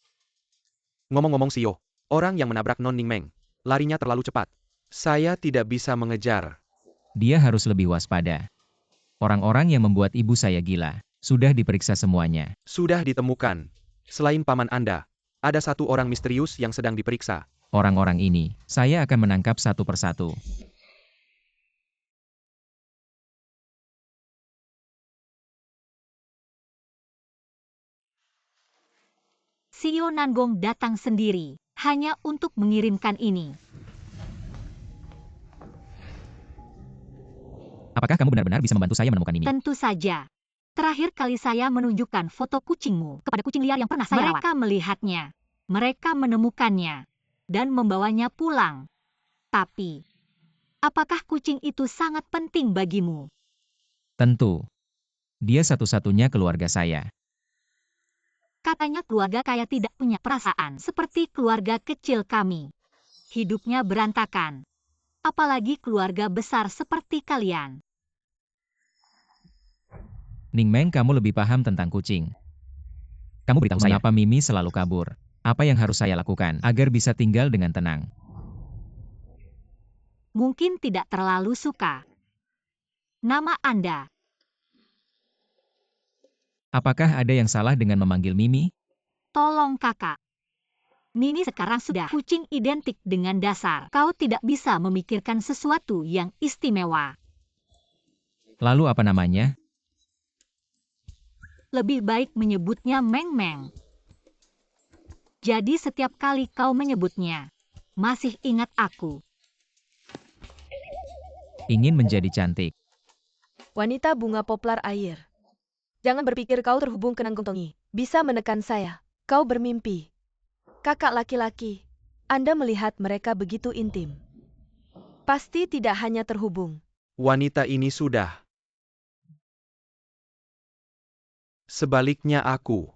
Ngomong-ngomong Sio, orang yang menabrak Non Ningmeng, larinya terlalu cepat. Saya tidak bisa mengejar. Dia harus lebih waspada. Orang-orang yang membuat ibu saya gila, sudah diperiksa semuanya. Sudah ditemukan. Selain paman Anda, ada satu orang misterius yang sedang diperiksa. Orang-orang ini, saya akan menangkap satu persatu. CEO Nanggong datang sendiri, hanya untuk mengirimkan ini. Apakah kamu benar-benar bisa membantu saya menemukan ini? Tentu saja. Terakhir kali saya menunjukkan foto kucingmu kepada kucing liar yang pernah saya rawat. Mereka melihatnya. Mereka menemukannya. Dan membawanya pulang. Tapi, apakah kucing itu sangat penting bagimu? Tentu. Dia satu-satunya keluarga saya. Katanya keluarga kaya tidak punya perasaan seperti keluarga kecil kami. Hidupnya berantakan. Apalagi keluarga besar seperti kalian. Ning Meng, kamu lebih paham tentang kucing. Kamu beritahu saya, mengapa Mimi selalu kabur? Apa yang harus saya lakukan agar bisa tinggal dengan tenang? Mungkin tidak terlalu suka. Nama Anda. Apakah ada yang salah dengan memanggil Mimi? Tolong kakak. Mimi sekarang sudah kucing identik dengan dasar. Kau tidak bisa memikirkan sesuatu yang istimewa. Lalu apa namanya? Lebih baik menyebutnya Meng Meng. Jadi setiap kali kau menyebutnya, masih ingat aku. Ingin menjadi cantik. Wanita bunga poplar air. Jangan berpikir kau terhubung ke Nanggong Tongi. Bisa menekan saya. Kau bermimpi. Kakak laki-laki. Anda melihat mereka begitu intim. Pasti tidak hanya terhubung. Wanita ini sudah. Sebaliknya aku,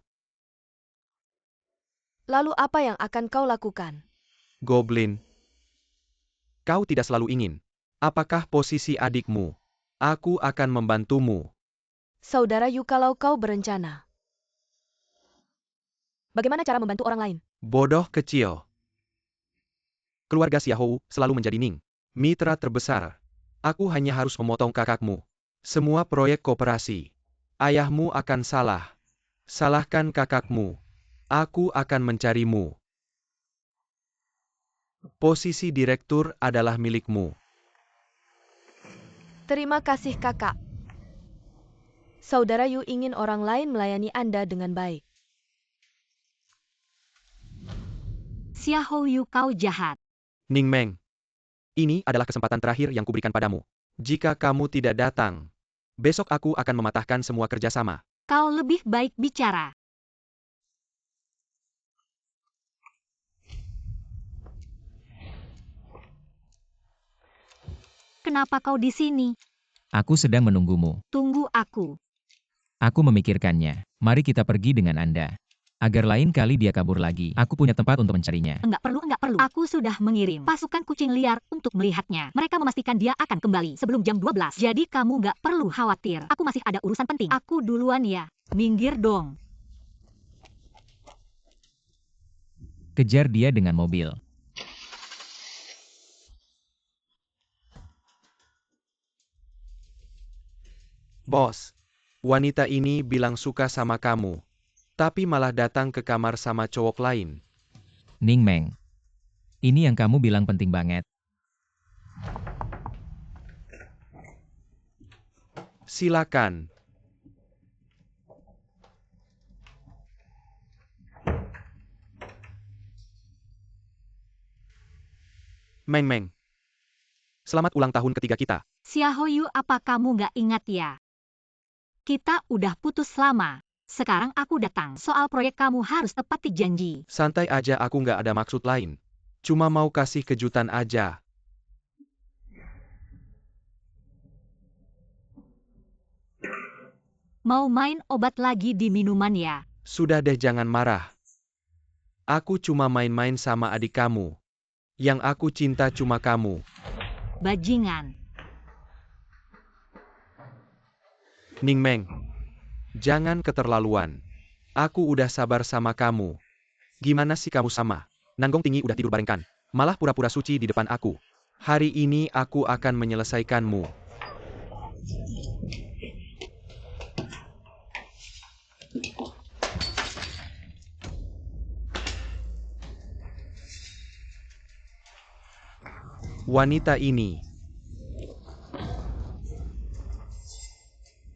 Lalu apa yang akan kau lakukan? Goblin. Kau tidak selalu ingin. Apakah posisi adikmu? Aku akan membantumu. Saudara Yu, kalau kau berencana. Bagaimana cara membantu orang lain? Bodoh kecil. Keluarga Xiahou selalu menjadi Ning, mitra terbesar. Aku hanya harus memotong kakakmu. Semua proyek koperasi. Ayahmu akan salah. Salahkan kakakmu. Aku akan mencarimu. Posisi direktur adalah milikmu. Terima kasih kakak. Saudara Yu ingin orang lain melayani Anda dengan baik. Xiahou Yu, kau jahat. Ning Meng. Ini adalah kesempatan terakhir yang kuberikan padamu. Jika kamu tidak datang, besok aku akan mematahkan semua kerjasama. Kau lebih baik bicara. Kenapa kau di sini? Aku sedang menunggumu. Tunggu aku. Aku memikirkannya. Mari kita pergi dengan Anda. Agar lain kali dia kabur lagi, aku punya tempat untuk mencarinya. Enggak perlu. Aku sudah mengirim pasukan kucing liar untuk melihatnya. Mereka memastikan dia akan kembali sebelum jam 12. Jadi kamu enggak perlu khawatir. Aku masih ada urusan penting. Aku duluan ya. Minggir dong. Kejar dia dengan mobil. Bos, wanita ini bilang suka sama kamu, tapi malah datang ke kamar sama cowok lain. Ning Meng. Ini yang kamu bilang penting banget. Silakan. Meng Meng. Selamat ulang tahun ketiga kita. Xiahou Yu, apa kamu nggak ingat ya? Kita udah putus lama. Sekarang aku datang. Soal proyek kamu harus tepati janji. Santai aja, aku nggak ada maksud lain. Cuma mau kasih kejutan aja. Mau main obat lagi di minuman ya? Sudah deh, jangan marah. Aku cuma main-main sama adik kamu. Yang aku cinta cuma kamu. Bajingan. Ning Meng. Jangan keterlaluan. Aku udah sabar sama kamu. Gimana sih kamu sama? Nanggong Tinggi udah tidur barengkan. Malah pura-pura suci di depan aku. Hari ini aku akan menyelesaikanmu. Wanita ini.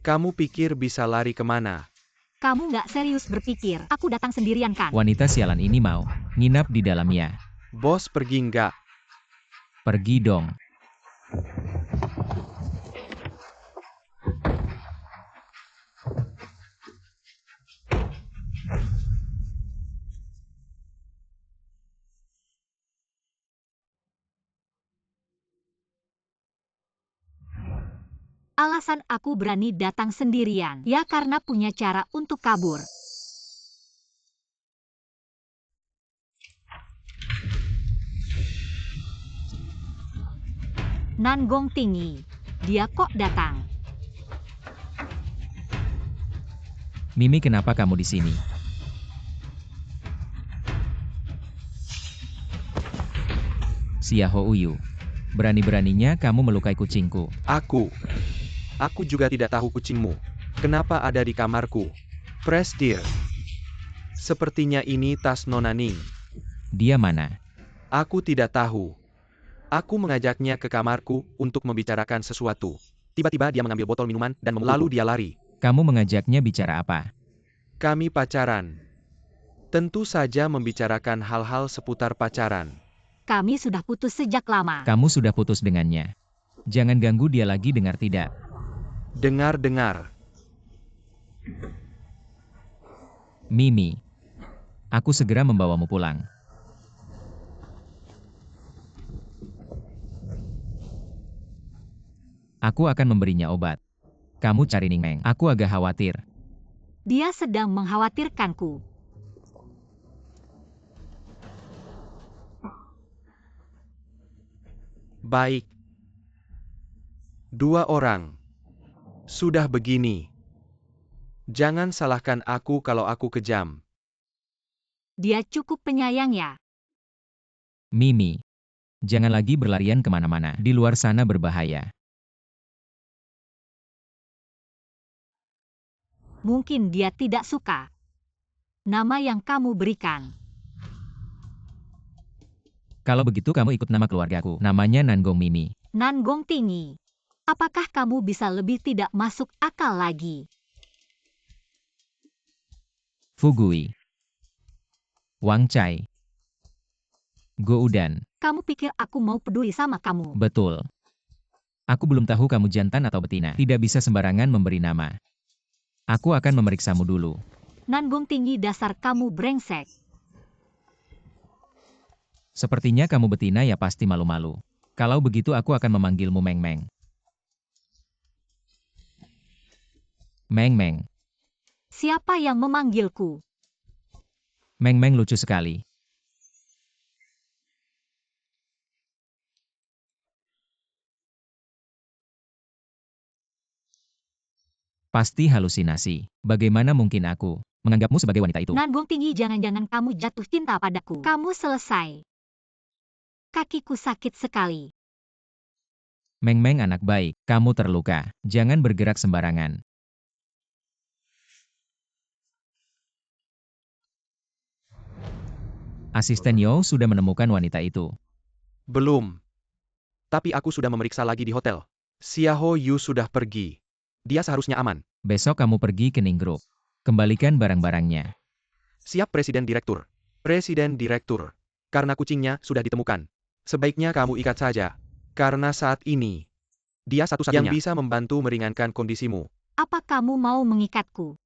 Kamu pikir bisa lari kemana? Kamu nggak serius berpikir, aku datang sendirian kan? Wanita sialan ini mau nginap di dalamnya. Bos pergi nggak? Pergi dong. Alasan aku berani datang sendirian, ya karena punya cara untuk kabur. Nanggong tinggi. Dia kok datang? Mimi, kenapa kamu di sini? Xiao Uyu. Berani-beraninya kamu melukai kucingku. Aku juga tidak tahu kucingmu. Kenapa ada di kamarku? Presdir. Sepertinya ini tas Nona Ning. Dia mana? Aku tidak tahu. Aku mengajaknya ke kamarku untuk membicarakan sesuatu. Tiba-tiba dia mengambil botol minuman dan lalu dia lari. Kamu mengajaknya bicara apa? Kami pacaran. Tentu saja membicarakan hal-hal seputar pacaran. Kami sudah putus sejak lama. Kamu sudah putus dengannya. Jangan ganggu dia lagi, dengar tidak? Dengar-dengar. Mimi. Aku segera membawamu pulang. Aku akan memberinya obat. Kamu cari Ning Meng. Aku agak khawatir. Dia sedang mengkhawatirkanku. Baik. 2 orang. Sudah begini. Jangan salahkan aku kalau aku kejam. Dia cukup penyayang ya. Mimi. Jangan lagi berlarian kemana-mana. Di luar sana berbahaya. Mungkin dia tidak suka nama yang kamu berikan. Kalau begitu kamu ikut nama keluargaku. Namanya Nanggong Mimi. Nanggong tinggi. Apakah kamu bisa lebih tidak masuk akal lagi? Fugui. Wang Chai. Go Udan. Kamu pikir aku mau peduli sama kamu? Betul. Aku belum tahu kamu jantan atau betina. Tidak bisa sembarangan memberi nama. Aku akan memeriksamu dulu. Nanggong tinggi, dasar kamu brengsek. Sepertinya kamu betina ya, pasti malu-malu. Kalau begitu aku akan memanggilmu Meng Meng. Meng Meng. Siapa yang memanggilku? Meng Meng lucu sekali. Pasti halusinasi. Bagaimana mungkin aku menganggapmu sebagai wanita itu? Nanggong tinggi, jangan-jangan kamu jatuh cinta padaku. Kamu selesai. Kakiku sakit sekali. Meng Meng anak baik, kamu terluka. Jangan bergerak sembarangan. Asisten Yo sudah menemukan wanita itu. Belum. Tapi aku sudah memeriksa lagi di hotel. Xiao Yu sudah pergi. Dia seharusnya aman. Besok kamu pergi ke Ning Group. Kembalikan barang-barangnya. Siap, Presiden Direktur. Presiden Direktur. Karena kucingnya sudah ditemukan. Sebaiknya kamu ikat saja. Karena saat ini, dia satu-satunya yang bisa membantu meringankan kondisimu. Apa kamu mau mengikatku?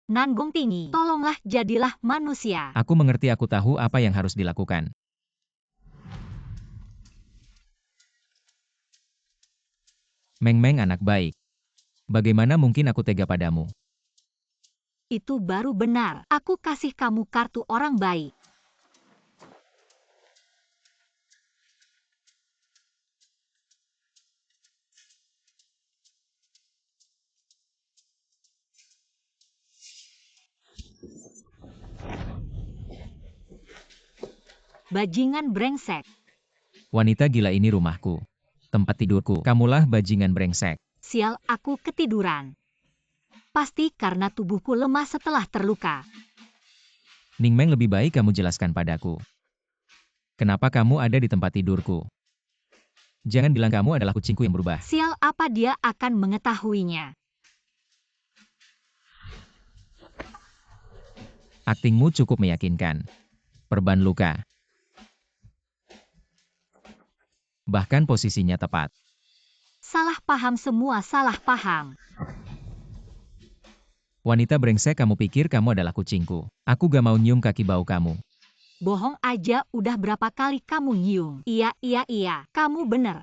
Nanggong tinggi, tolonglah jadilah manusia. Aku mengerti, aku tahu apa yang harus dilakukan. Meng Meng anak baik. Bagaimana mungkin aku tega padamu? Itu baru benar. Aku kasih kamu kartu orang baik. Bajingan brengsek. Wanita gila, ini rumahku. Tempat tidurku. Kamulah bajingan brengsek. Sial, aku ketiduran. Pasti karena tubuhku lemah setelah terluka. Ning Meng, lebih baik kamu jelaskan padaku. Kenapa kamu ada di tempat tidurku? Jangan bilang kamu adalah kucingku yang berubah. Sial, apa dia akan mengetahuinya? Aktingmu cukup meyakinkan. Perban luka. Bahkan posisinya tepat. Salah paham semua salah paham. Wanita brengsek, kamu pikir kamu adalah kucingku. Aku gak mau nyium kaki bau kamu. Bohong aja, udah berapa kali kamu nyium. Iya, kamu bener.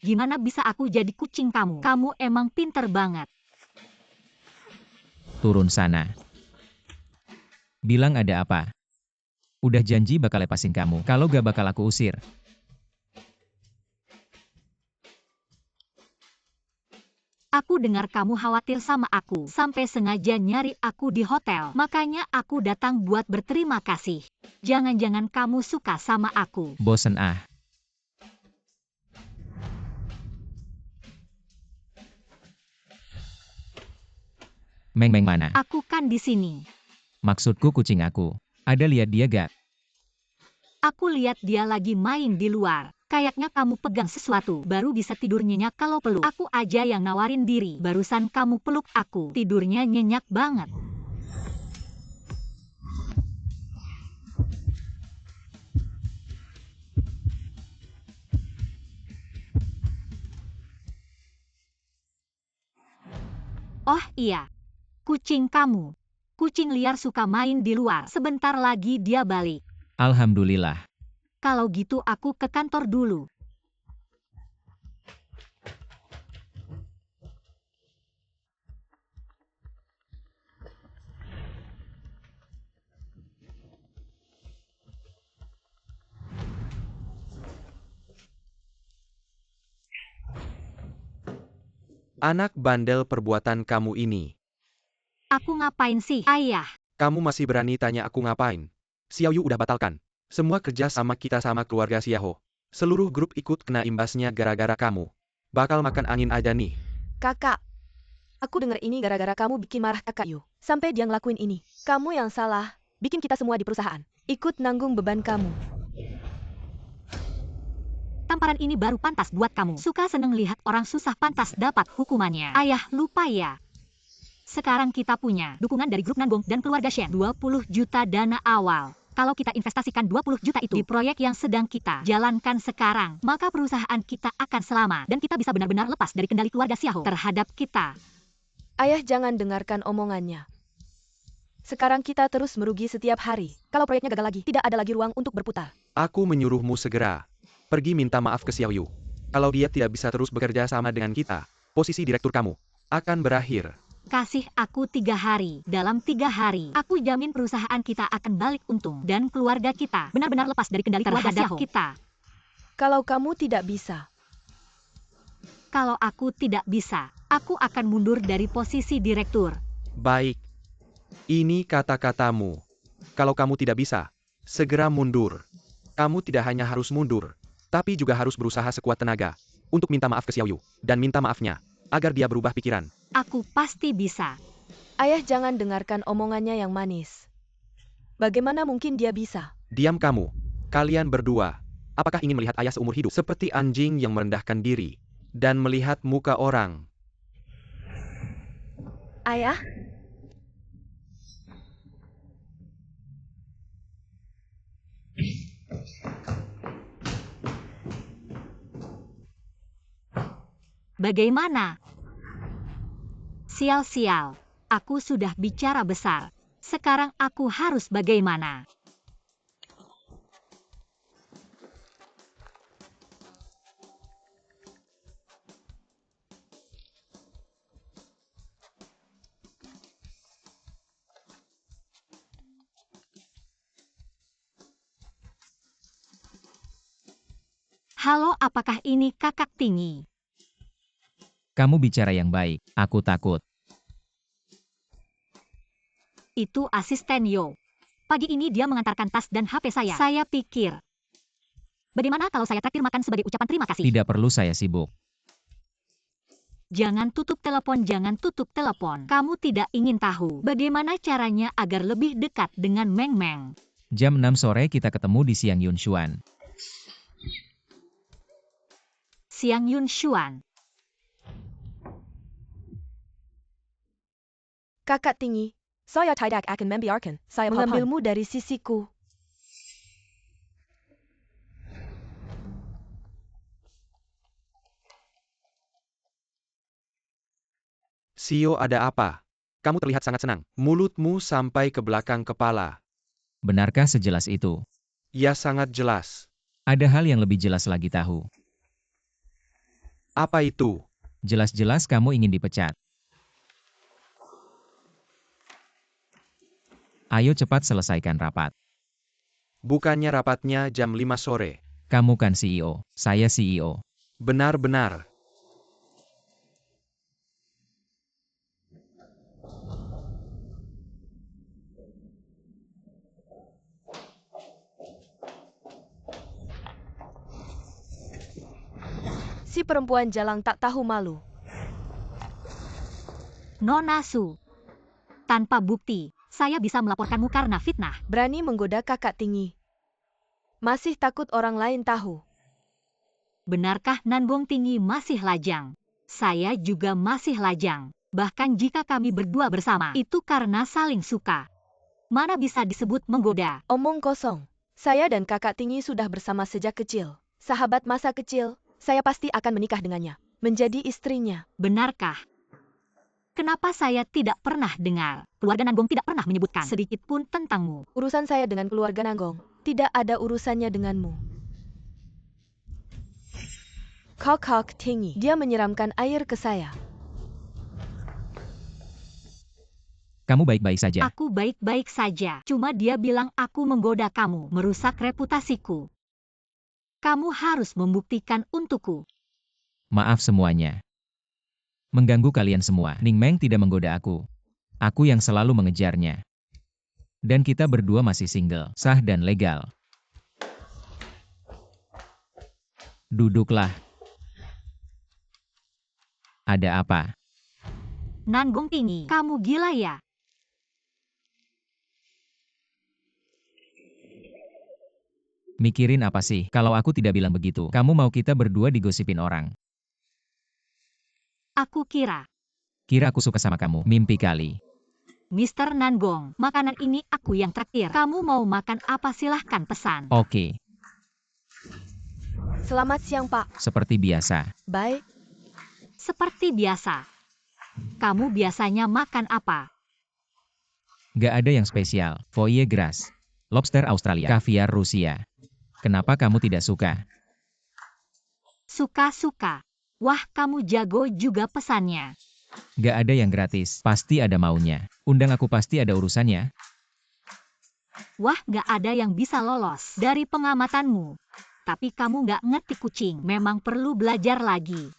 Gimana bisa aku jadi kucing kamu? Kamu emang pinter banget. Turun sana. Bilang ada apa? Udah janji bakal lepasin kamu. Kalau gak bakal aku usir. Aku dengar kamu khawatir sama aku, sampai sengaja nyari aku di hotel. Makanya aku datang buat berterima kasih. Jangan-jangan kamu suka sama aku. Bosen ah. Meng mana? Aku kan di sini. Maksudku kucing aku. Ada lihat dia gak? Aku lihat dia lagi main di luar. Kayaknya kamu pegang sesuatu, baru bisa tidur nyenyak kalau peluk. Aku aja yang nawarin diri, barusan kamu peluk aku. Tidurnya nyenyak banget. Oh iya, kucing kamu. Kucing liar suka main di luar. Sebentar lagi dia balik. Alhamdulillah. Kalau gitu aku ke kantor dulu. Anak bandel, perbuatan kamu ini. Aku ngapain sih, ayah? Kamu masih berani tanya aku ngapain? Xiao Yu udah batalkan. Semua kerja sama kita sama keluarga Xiaoho. Seluruh grup ikut kena imbasnya gara-gara kamu. Bakal makan angin aja nih. Kakak, aku dengar ini gara-gara kamu bikin marah kakak Yu. Sampai dia ngelakuin ini. Kamu yang salah, bikin kita semua di perusahaan ikut nanggung beban kamu. Tamparan ini baru pantas buat kamu. Suka seneng lihat orang susah pantas dapat hukumannya. Ayah, lupa ya. Sekarang kita punya dukungan dari grup Nanggong dan keluarga Shen. 20 juta dana awal. Kalau kita investasikan 20 juta itu di proyek yang sedang kita jalankan sekarang, maka perusahaan kita akan selamat dan kita bisa benar-benar lepas dari kendali keluarga Xiaoho terhadap kita. Ayah, jangan dengarkan omongannya. Sekarang kita terus merugi setiap hari. Kalau proyeknya gagal lagi, tidak ada lagi ruang untuk berputar. Aku menyuruhmu segera pergi minta maaf ke Xiao Yu. Kalau dia tidak bisa terus bekerja sama dengan kita, posisi direktur kamu akan berakhir. Kasih aku 3 hari. Dalam 3 hari, aku jamin perusahaan kita akan balik untung dan keluarga kita benar-benar lepas dari kendali terhadap kita. Kalau kamu tidak bisa, Kalau aku tidak bisa, aku akan mundur dari posisi direktur. Baik. Ini kata-katamu. Kalau kamu tidak bisa, segera mundur. Kamu tidak hanya harus mundur, tapi juga harus berusaha sekuat tenaga untuk minta maaf ke Xiao Yu dan minta maafnya agar dia berubah pikiran. Aku pasti bisa. ayah jangan dengarkan omongannya yang manis. Bagaimana mungkin dia bisa? Diam kamu. Kalian berdua. Apakah ingin melihat ayah seumur hidup seperti anjing yang merendahkan diri dan melihat muka orang? Ayah? Bagaimana? Sial-sial, aku sudah bicara besar. Sekarang aku harus bagaimana? Halo, apakah ini Kakak Tinggi? Kamu bicara yang baik, aku takut. Itu asisten Yo. Pagi ini dia mengantarkan tas dan HP saya. Saya pikir, bagaimana kalau saya traktir makan sebagai ucapan terima kasih? Tidak perlu, saya sibuk. Jangan tutup telepon, jangan tutup telepon. Kamu tidak ingin tahu bagaimana caranya agar lebih dekat dengan Meng Meng. Jam 6 sore kita ketemu di Siang Yun Xuan. Siang Yun Xuan. Kakak Tinggi, Saya tidak akan membiarkan saya mengambilmu dari sisiku. Sio, ada apa? Kamu terlihat sangat senang. Mulutmu sampai ke belakang kepala. Benarkah sejelas itu? Ya, sangat jelas. Ada hal yang lebih jelas lagi tahu. Apa itu? Jelas-jelas kamu ingin dipecat. Ayo cepat selesaikan rapat. Bukannya rapatnya jam 5 sore. Kamu kan CEO, saya CEO. Benar-benar. Si perempuan jalang tak tahu malu. Nona Su. Tanpa bukti, saya bisa melaporkanmu karena fitnah. Berani menggoda kakak tinggi. Masih takut orang lain tahu. Benarkah Nanbong Tinggi masih lajang? Saya juga masih lajang. Bahkan jika kami berdua bersama, itu karena saling suka. Mana bisa disebut menggoda? Omong kosong. Saya dan kakak tinggi sudah bersama sejak kecil. Sahabat masa kecil, saya pasti akan menikah dengannya. Menjadi istrinya. Benarkah? Kenapa saya tidak pernah dengar? Keluarga Nanbong tidak pernah menyebutkan sedikit pun tentangmu. Urusan saya dengan keluarga Nanggong tidak ada urusannya denganmu. Kakak tinggi. Dia menyiramkan air ke saya. Kamu baik-baik saja. Aku baik-baik saja. Cuma dia bilang aku menggoda kamu, merusak reputasiku. Kamu harus membuktikan untukku. Maaf semuanya. Mengganggu kalian semua. Ning Meng tidak menggoda aku. Aku yang selalu mengejarnya. Dan kita berdua masih single, sah dan legal. Duduklah. Ada apa? Nanbong Tinggi, kamu gila ya? Mikirin apa sih? Kalau aku tidak bilang begitu, kamu mau kita berdua digosipin orang. Aku kira, Kira aku suka sama kamu, mimpi kali. Mr. Nanbong, makanan ini aku yang traktir. Kamu mau makan apa silahkan pesan. Oke, Selamat siang, Pak. seperti biasa. Baik. Seperti biasa. Kamu biasanya makan apa? Gak ada yang spesial. Foie gras, lobster Australia, kaviar Rusia. Kenapa kamu tidak suka? Suka-suka. Wah, kamu jago juga pesannya. Gak ada yang gratis, pasti ada maunya. Undang aku pasti ada urusannya. Wah, gak ada yang bisa lolos dari pengamatanmu. Tapi kamu gak ngerti kucing, memang perlu belajar lagi.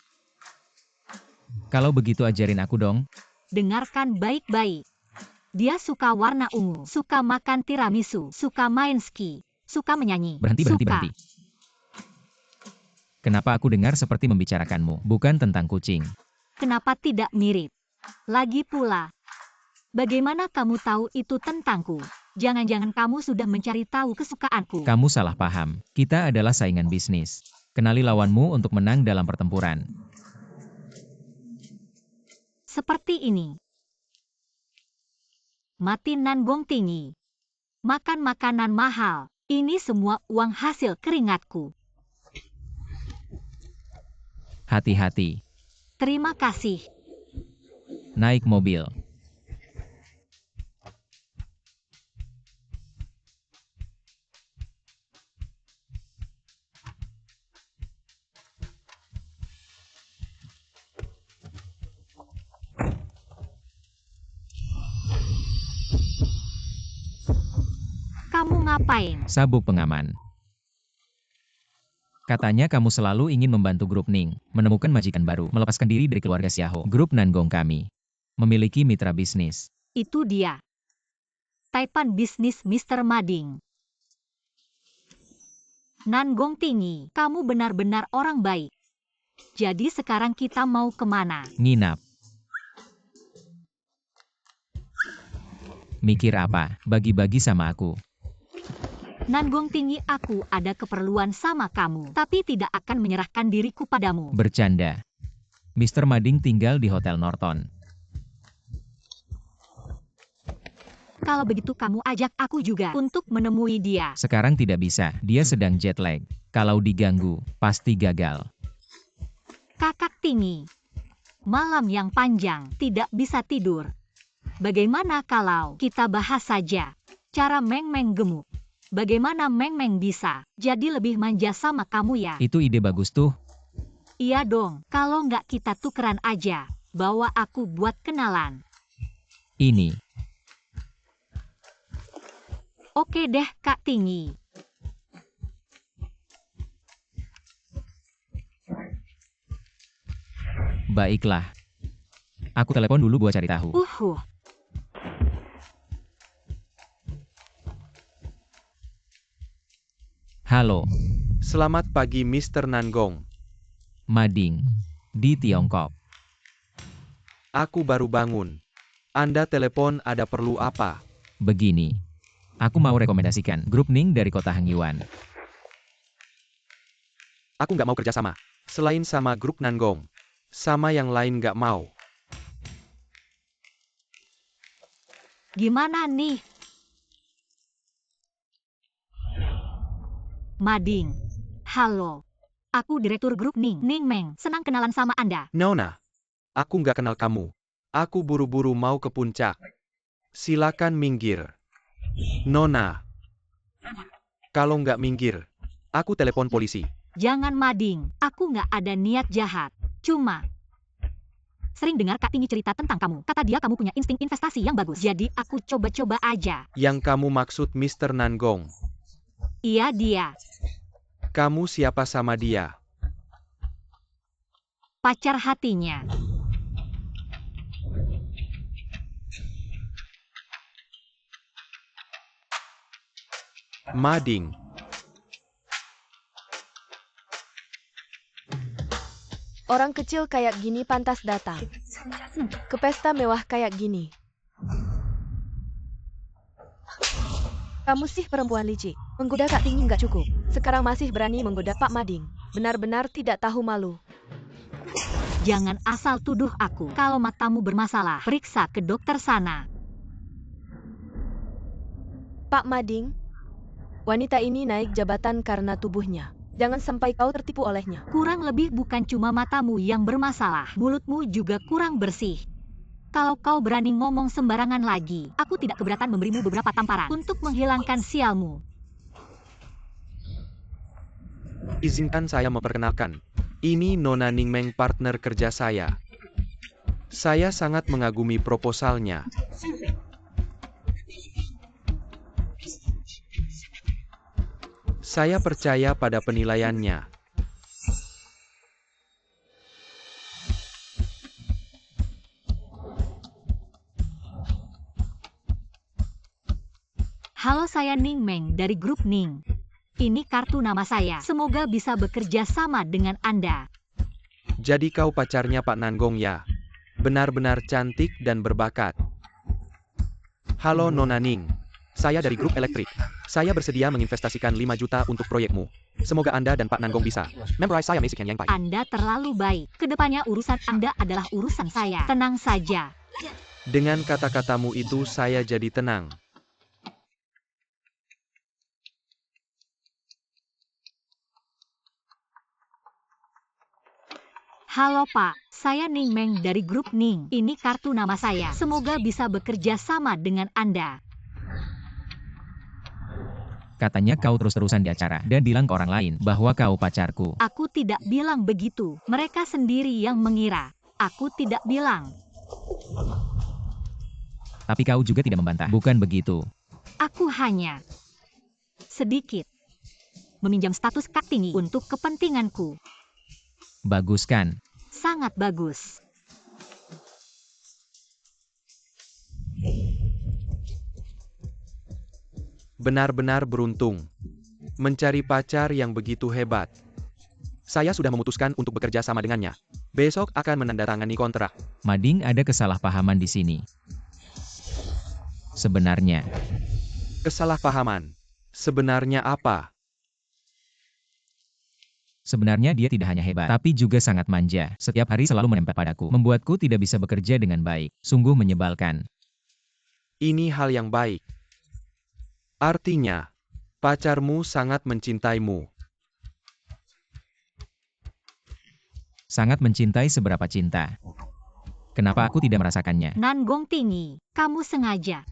Kalau begitu ajarin aku dong. Dengarkan baik-baik. Dia suka warna ungu, suka makan tiramisu, suka main ski, suka menyanyi. Berhenti. Kenapa aku dengar seperti membicarakanmu, bukan tentang kucing? Kenapa tidak mirip? Lagi pula, bagaimana kamu tahu itu tentangku? Jangan-jangan kamu sudah mencari tahu kesukaanku. Kamu salah paham. Kita adalah saingan bisnis. Kenali lawanmu untuk menang dalam pertempuran. Seperti ini. Mati Nanbong Tinggi. Makan makanan mahal. Ini semua uang hasil keringatku. Hati-hati. Terima kasih. Naik mobil. Kamu ngapain? Sabuk pengaman. Katanya kamu selalu ingin membantu grup Ning, menemukan majikan baru, melepaskan diri dari keluarga Xiaoho. Grup Nanggong kami memiliki mitra bisnis. Itu dia. Taipan bisnis Mr. Mading. Nanbong Tinggi, kamu benar-benar orang baik. Jadi sekarang kita mau kemana? Nginap. Mikir apa? Bagi-bagi sama aku. Nanbong Tinggi, aku ada keperluan sama kamu, tapi tidak akan menyerahkan diriku padamu. Bercanda. Mr. Mading tinggal di Hotel Norton. Kalau begitu kamu ajak aku juga untuk menemui dia. Sekarang tidak bisa, dia sedang jet lag. Kalau diganggu, pasti gagal. Kakak tinggi. Malam yang panjang, tidak bisa tidur. Bagaimana kalau kita bahas saja cara Meng Meng gemuk? Bagaimana Meng Meng bisa jadi lebih manja sama kamu ya? Itu ide bagus tuh. Iya dong, kalau nggak kita tukeran aja. Bawa aku buat kenalan. Ini. Oke deh Kak Tinggi. Baiklah. Aku telepon dulu buat cari tahu. Halo, Selamat pagi Mr. Nangong. Mading. Di Tiongkok. Aku baru bangun. Anda telepon ada perlu apa? Begini. Aku mau rekomendasikan grup Ning dari kota Hangyuan. Aku nggak mau kerja sama. Selain sama grup Nangong. Sama yang lain nggak mau. Gimana nih? Mading. Halo. Aku direktur grup Ning Meng. Senang kenalan sama Anda. Nona. Aku nggak kenal kamu. Aku buru-buru mau ke puncak. Silakan minggir. Nona. Kalau nggak minggir, aku telepon polisi. Jangan Mading. Aku nggak ada niat jahat. Cuma sering dengar Kak Tinggi cerita tentang kamu. Kata dia kamu punya insting investasi yang bagus. Jadi aku coba-coba aja. Yang kamu maksud Mr. Nangong. Iya dia. Kamu siapa sama dia? Pacar hatinya. Mading. Orang kecil kayak gini pantas datang ke pesta mewah kayak gini. Kamu sih perempuan licik. Menggoda Kak Tinggi nggak cukup. Sekarang masih berani menggoda Pak Mading. Benar-benar tidak tahu malu. Jangan asal tuduh aku. Kalau matamu bermasalah, periksa ke dokter sana. Pak Mading, wanita ini naik jabatan karena tubuhnya. Jangan sampai kau tertipu olehnya. Kurang lebih bukan cuma matamu yang bermasalah. Mulutmu juga kurang bersih. Kalau kau berani ngomong sembarangan lagi, aku tidak keberatan memberimu beberapa tamparan untuk menghilangkan sialmu. Izinkan saya memperkenalkan. Ini Nona Ningmeng, partner kerja saya. Saya sangat mengagumi proposalnya. Saya percaya pada penilaiannya. Halo, saya Ning Meng dari grup Ning. Ini kartu nama saya. Semoga bisa bekerja sama dengan Anda. Jadi kau pacarnya Pak Nangong ya? Benar-benar cantik dan berbakat. Halo Nona Ning. Saya dari grup elektrik. Saya bersedia menginvestasikan 5 juta untuk proyekmu. Semoga Anda dan Pak Nangong bisa. Memorize saya Mesik yang Pai. Anda terlalu baik. Kedepannya urusan Anda adalah urusan saya. Tenang saja. Dengan kata-katamu itu saya jadi tenang. Halo Pak, saya Ning Meng dari grup Ning. Ini kartu nama saya. Semoga bisa bekerja sama dengan Anda. Katanya kau terus-terusan di acara dan bilang ke orang lain bahwa kau pacarku. Aku tidak bilang begitu. Mereka sendiri yang mengira. Aku tidak bilang. Tapi kau juga tidak membantah, bukan begitu? Aku hanya sedikit meminjam status Kak Tinggi untuk kepentinganku. Bagus kan? Sangat bagus. Benar-benar beruntung. Mencari pacar yang begitu hebat. Saya sudah memutuskan untuk bekerja sama dengannya. Besok akan menandatangani kontrak. Mading, ada kesalahpahaman di sini. Sebenarnya. Kesalahpahaman. Sebenarnya apa? Sebenarnya dia tidak hanya hebat, tapi juga sangat manja. Setiap hari selalu menempel padaku, membuatku tidak bisa bekerja dengan baik. Sungguh menyebalkan. Ini hal yang baik. Artinya, pacarmu sangat mencintaimu. Sangat mencintai seberapa cinta. Kenapa aku tidak merasakannya? Nanggong tinggi, kamu sengaja.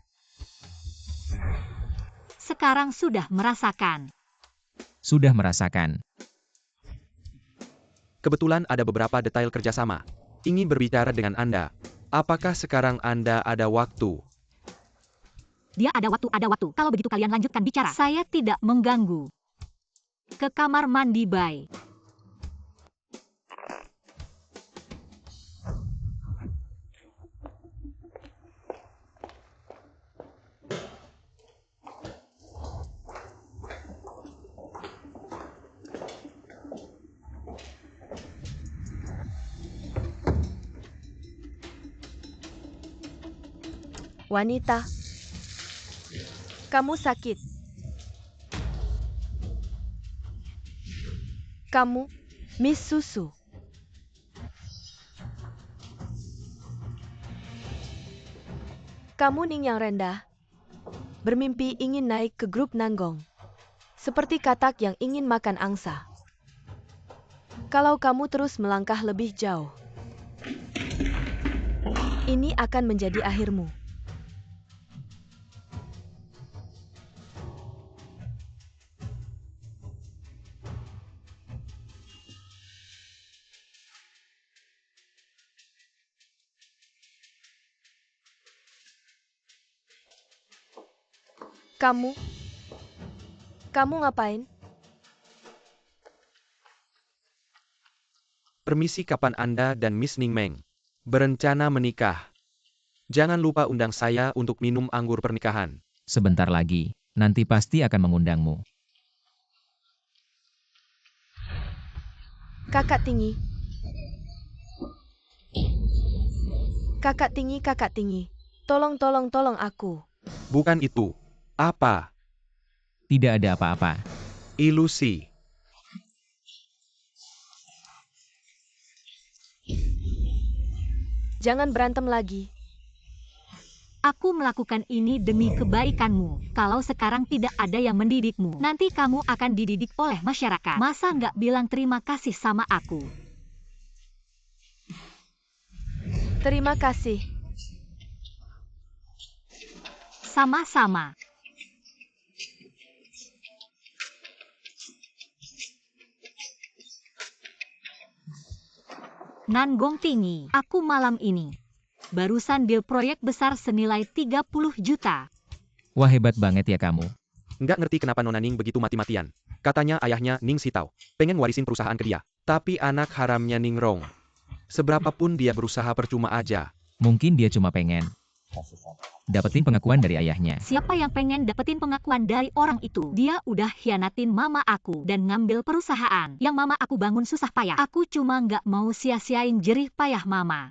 Sekarang sudah merasakan. Sudah merasakan. Kebetulan ada beberapa detail kerjasama. Ingin berbicara dengan Anda. Apakah sekarang Anda ada waktu? Dia ada waktu. Kalau begitu kalian lanjutkan bicara. Saya tidak mengganggu. Ke kamar mandi, bye. Wanita, kamu sakit. Kamu, Miss Susu. Kamu Ning yang rendah, bermimpi ingin naik ke grup Nanggong. Seperti katak yang ingin makan angsa. Kalau kamu terus melangkah lebih jauh, ini akan menjadi akhirmu. Kamu ngapain? Permisi, kapan Anda dan Miss Ning Meng berencana menikah? Jangan lupa undang saya untuk minum anggur pernikahan. Sebentar lagi, nanti pasti akan mengundangmu. Kakak tinggi. Kakak tinggi. Tolong aku. Bukan itu. Apa? Tidak ada apa-apa. Ilusi. Jangan berantem lagi. Aku melakukan ini demi kebaikanmu. Kalau sekarang tidak ada yang mendidikmu, nanti kamu akan dididik oleh masyarakat. Masa nggak bilang terima kasih sama aku? Terima kasih. Sama-sama. Nanggong tinggi, aku malam ini. Barusan deal proyek besar senilai 30 juta. Wah, hebat banget ya kamu. Nggak ngerti kenapa Nona Ning begitu mati-matian. Katanya ayahnya Ning Sitao pengen warisin perusahaan ke dia. Tapi anak haramnya Ning Rong, seberapapun dia berusaha percuma aja. Mungkin dia cuma pengen dapetin pengakuan dari ayahnya. Siapa yang pengen dapetin pengakuan dari orang itu? Dia udah hianatin mama aku dan ngambil perusahaan yang mama aku bangun susah payah. Aku cuma nggak mau sia-siain jerih payah mama.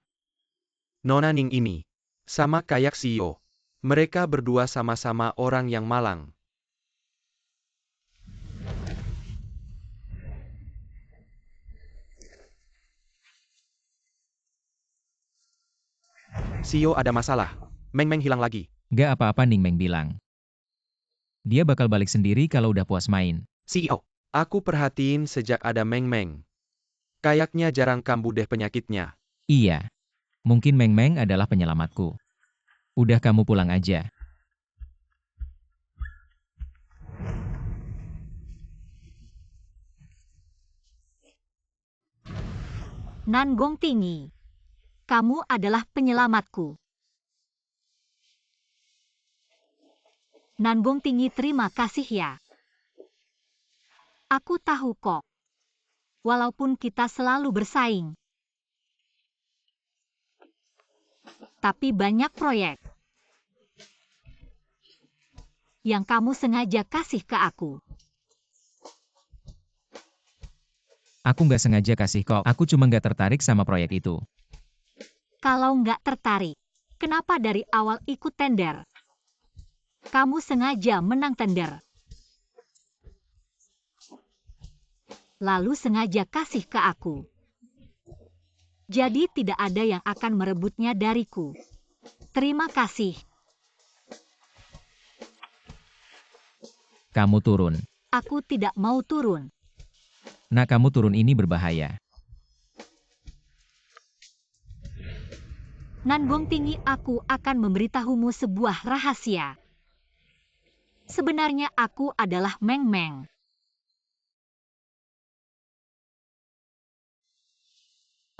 Nona Ning ini sama kayak CEO. Mereka berdua sama-sama orang yang malang. CEO ada masalah. Meng Meng hilang lagi. Gak apa-apa, Ning Meng bilang. Dia bakal balik sendiri kalau udah puas main. CEO, aku perhatiin sejak ada Meng Meng. Kayaknya jarang kambuh deh penyakitnya. Iya. Mungkin Meng Meng adalah penyelamatku. Udah kamu pulang aja. Nanggong tinggi. Kamu adalah penyelamatku. Nanggong tinggi, terima kasih ya. Aku tahu kok. Walaupun kita selalu bersaing. Tapi banyak proyek yang kamu sengaja kasih ke aku. Aku nggak sengaja kasih kok. Aku cuma nggak tertarik sama proyek itu. Kalau nggak tertarik, kenapa dari awal ikut tender? Kamu sengaja menang tender. Lalu sengaja kasih ke aku. Jadi tidak ada yang akan merebutnya dariku. Terima kasih. Kamu turun. Aku tidak mau turun. Nak, kamu turun, ini berbahaya. Nanbong tinggi, aku akan memberitahumu sebuah rahasia. Sebenarnya aku adalah Meng Meng.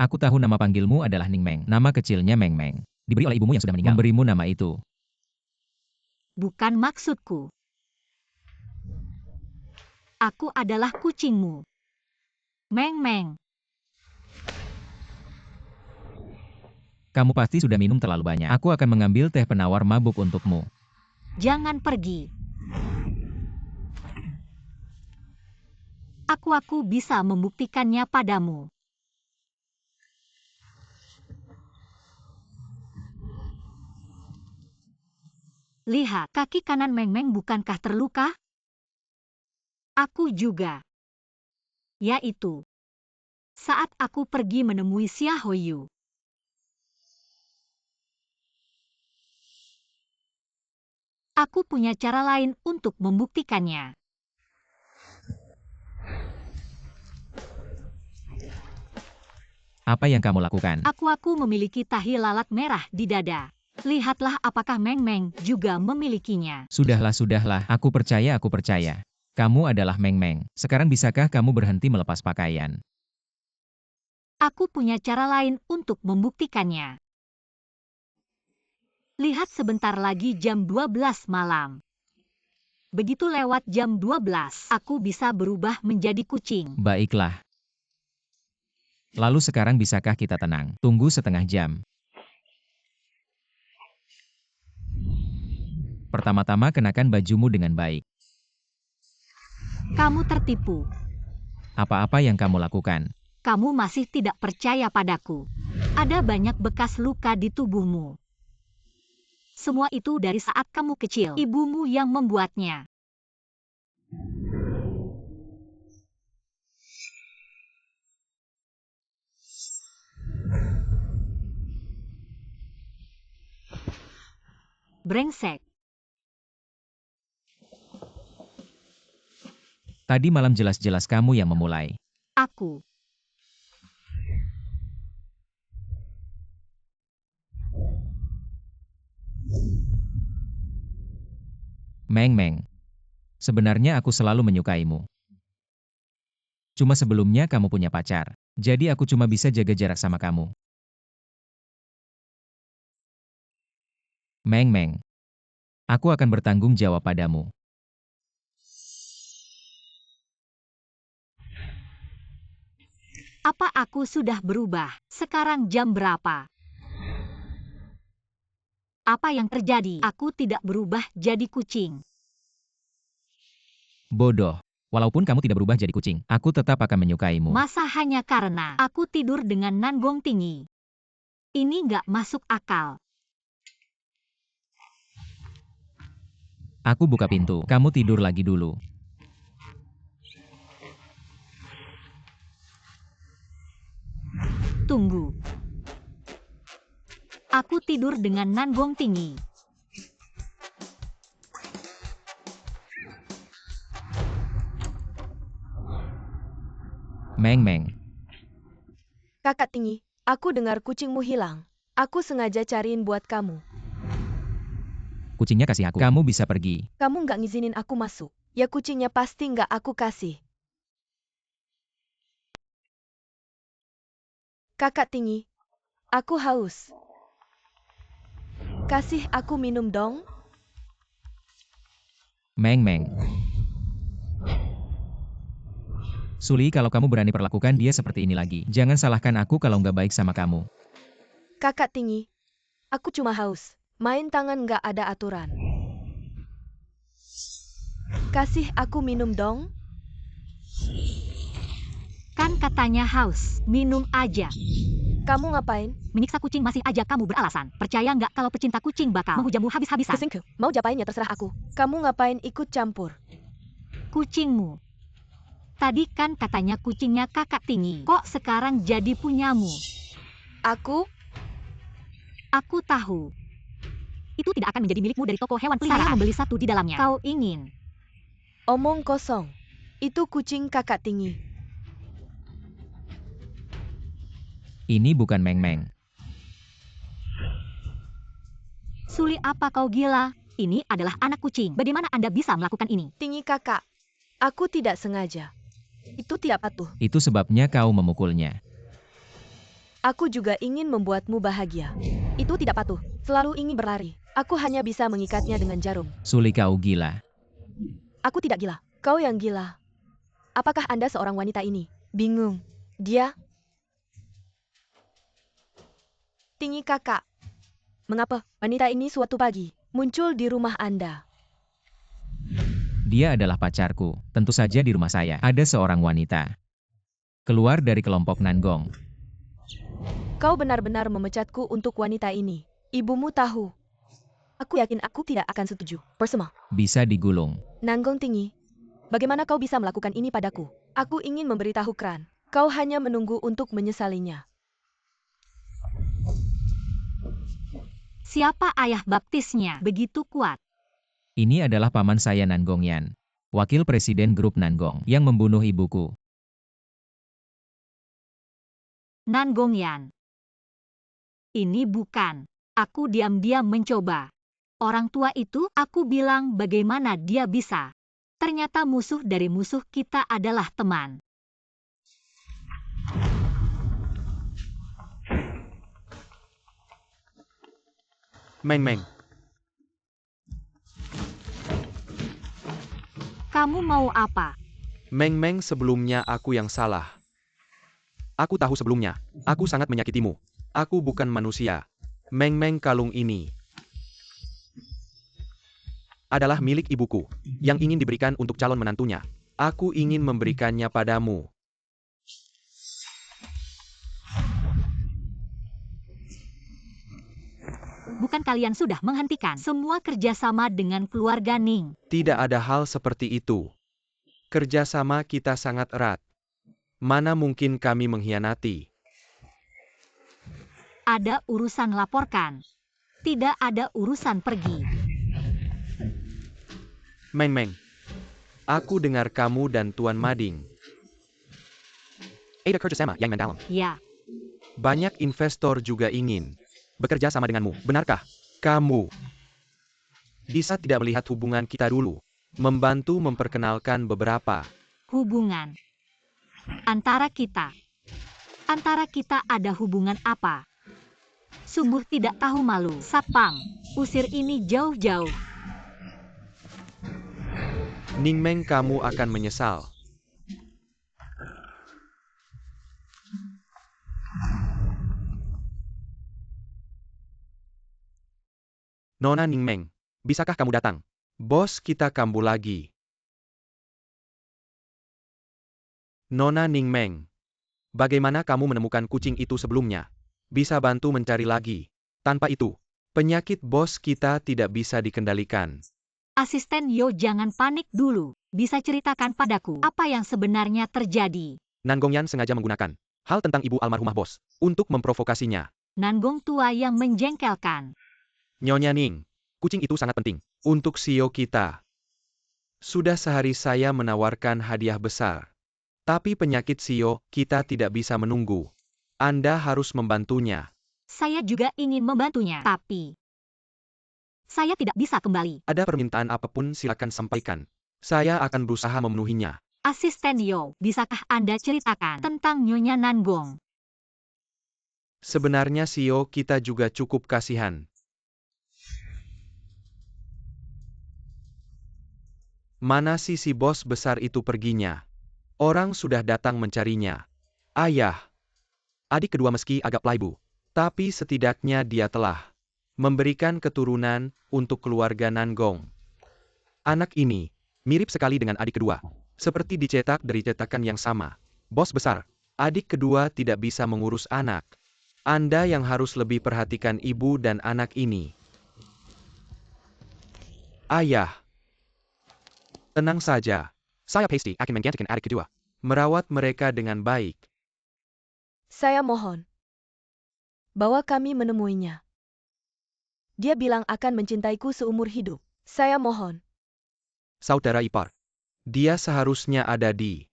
Aku tahu nama panggilmu adalah Ning Meng. Nama kecilnya Meng Meng. Diberi oleh ibumu yang sudah meninggal. Memberimu nama itu. Bukan maksudku. Aku adalah kucingmu. Meng Meng. Kamu pasti sudah minum terlalu banyak. Aku akan mengambil teh penawar mabuk untukmu. Jangan pergi. Aku bisa membuktikannya padamu. Lihat, kaki kanan Meng Meng bukankah terluka? Aku juga. Yaitu, saat aku pergi menemui Xia Hoyu. Aku punya cara lain untuk membuktikannya. Apa yang kamu lakukan? Aku memiliki tahi lalat merah di dada. Lihatlah apakah Meng Meng juga memilikinya. Sudahlah. Aku percaya. Kamu adalah Meng Meng. Sekarang bisakah kamu berhenti melepas pakaian? Aku punya cara lain untuk membuktikannya. Lihat, sebentar lagi jam 12 malam. Begitu lewat jam 12, aku bisa berubah menjadi kucing. Baiklah. Lalu sekarang bisakah kita tenang? Tunggu setengah jam. Pertama-tama kenakan bajumu dengan baik. Kamu tertipu. Apa-apa yang kamu lakukan? Kamu masih tidak percaya padaku. Ada banyak bekas luka di tubuhmu. Semua itu dari saat kamu kecil. Ibumu yang membuatnya. Brengsek. Tadi malam jelas-jelas kamu yang memulai. Aku. Meng Meng. Sebenarnya aku selalu menyukaimu. Cuma sebelumnya kamu punya pacar. Jadi aku cuma bisa jaga jarak sama kamu. Meng Meng. Aku akan bertanggung jawab padamu. Apa aku sudah berubah? Sekarang jam berapa? Apa yang terjadi? Aku tidak berubah jadi kucing. Bodoh. Walaupun kamu tidak berubah jadi kucing, aku tetap akan menyukaimu. Masa hanya karena aku tidur dengan Nanbong tinggi? Ini nggak masuk akal. Aku buka pintu. Kamu tidur lagi dulu. Tunggu. Aku tidur dengan Nanbong tinggi. Meng Meng. Kakak tinggi, aku dengar kucingmu hilang. Aku sengaja cariin buat kamu. Kucingnya kasih aku. Kamu bisa pergi. Kamu nggak ngizinin aku masuk. Ya kucingnya pasti nggak aku kasih. Kakak tinggi, aku haus. Kasih aku minum dong. Meng Meng. Suli, kalau kamu berani perlakukan dia seperti ini lagi, jangan salahkan aku kalau nggak baik sama kamu. Kakak tinggi, aku cuma haus. Main tangan nggak ada aturan. Kasih aku minum dong. Kan katanya haus, minum aja. Kamu ngapain? Menyiksa kucing masih aja kamu beralasan. Percaya nggak kalau pecinta kucing bakal menghujammu habis-habisan? Kesingku, mau japain ya terserah aku. Kamu ngapain ikut campur? Kucingmu. Tadi kan katanya kucingnya kakak tinggi. Kok sekarang jadi punyamu? Aku? Aku tahu. Itu tidak akan menjadi milikmu dari toko hewan peliharaan. Saya membeli satu di dalamnya. Kau ingin? Omong kosong. Itu kucing kakak tinggi. Ini bukan Meng-Meng. Suli, apa kau gila? Ini adalah anak kucing. Bagaimana Anda bisa melakukan ini? Tinggi kakak. Aku tidak sengaja. Itu tidak patuh. Itu sebabnya kau memukulnya. Aku juga ingin membuatmu bahagia. Itu tidak patuh. Selalu ingin berlari. Aku hanya bisa mengikatnya dengan jarum. Suli, kau gila. Aku tidak gila. Kau yang gila. Apakah Anda seorang wanita ini? Bingung. Dia? Tinggi kakak. Mengapa wanita ini suatu pagi muncul di rumah Anda? Dia adalah pacarku. Tentu saja di rumah saya ada seorang wanita. Keluar dari kelompok Nangong. Kau benar-benar memecatku untuk wanita ini. Ibumu tahu. Aku yakin aku tidak akan setuju. Bersama. Bisa digulung. Nanggong tinggi. Bagaimana kau bisa melakukan ini padaku? Aku ingin memberitahu Kran. Kau hanya menunggu untuk menyesalinya. Siapa ayah baptisnya begitu kuat? Ini adalah paman saya Nangong Yan. Wakil presiden grup Nangong yang membunuh ibuku. Nangong Yan. Ini bukan. Aku diam-diam mencoba. Orang tua itu, aku bilang bagaimana dia bisa. Ternyata musuh dari musuh kita adalah teman. Meng-Meng, Kamu mau apa? Meng-Meng, sebelumnya aku yang salah. Aku tahu sebelumnya, aku sangat menyakitimu. Aku bukan manusia. Meng-Meng, kalung ini adalah milik ibuku, yang ingin diberikan untuk calon menantunya. Aku ingin memberikannya padamu. Bukan kalian sudah menghentikan semua kerjasama dengan keluarga Ning? Tidak ada hal seperti itu. Kerjasama kita sangat erat. Mana mungkin kami mengkhianati? Ada urusan laporkan. Tidak ada urusan pergi. Meng-Meng, aku dengar kamu dan Tuan Mading ada kerjasama yang mendalam. Ya, Banyak investor juga ingin bekerja sama denganmu. Benarkah? Kamu bisa tidak melihat hubungan kita dulu? Membantu memperkenalkan beberapa. hubungan. Antara kita ada hubungan apa? Sungguh tidak tahu malu. Sapam, usir ini jauh-jauh. Ningmeng, kamu akan menyesal. Nona Ningmeng, bisakah kamu datang? Bos kita kambuh lagi. Nona Ningmeng, bagaimana kamu menemukan kucing itu sebelumnya? Bisa bantu mencari lagi. Tanpa itu, penyakit bos kita tidak bisa dikendalikan. Asisten Yo, jangan panik dulu. Bisa ceritakan padaku apa yang sebenarnya terjadi? Nangongyan sengaja menggunakan hal tentang ibu almarhumah bos untuk memprovokasinya. Nangong tua yang menjengkelkan. Nyonya Ning, kucing itu sangat penting untuk Sio kita. Sudah sehari saya menawarkan hadiah besar. Tapi penyakit Sio kita tidak bisa menunggu. Anda harus membantunya. Saya juga ingin membantunya, tapi saya tidak bisa kembali. Ada permintaan apapun silakan sampaikan. Saya akan berusaha memenuhinya. Asisten Yo, bisakah Anda ceritakan tentang Nyonya Nangong? Sebenarnya Sio kita juga cukup kasihan. Mana sih si bos besar itu perginya? Orang sudah datang mencarinya. Ayah. Adik kedua meski agak playbu. Tapi setidaknya dia telah memberikan keturunan untuk keluarga Nangong. Anak ini mirip sekali dengan adik kedua. Seperti dicetak dari cetakan yang sama. Bos besar, adik kedua tidak bisa mengurus anak. Anda yang harus lebih perhatikan ibu dan anak ini. Ayah. Tenang saja. Saya pasti akan menggantikan adik kedua. Merawat mereka dengan baik. Saya mohon. Bawa kami menemuinya. Dia bilang akan mencintaiku seumur hidup. Saya mohon. Saudara ipar. Dia seharusnya ada di.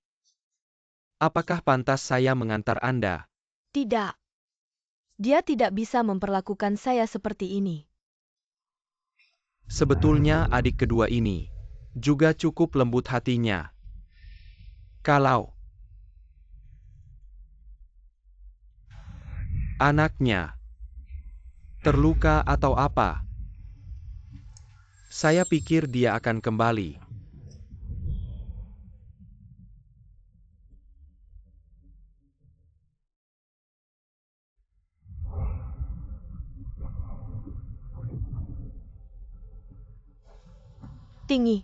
Apakah pantas saya mengantar Anda? Tidak. Dia tidak bisa memperlakukan saya seperti ini. Sebetulnya adik kedua ini juga cukup lembut hatinya. Kalau anaknya terluka atau apa, saya pikir dia akan kembali. Tinggi.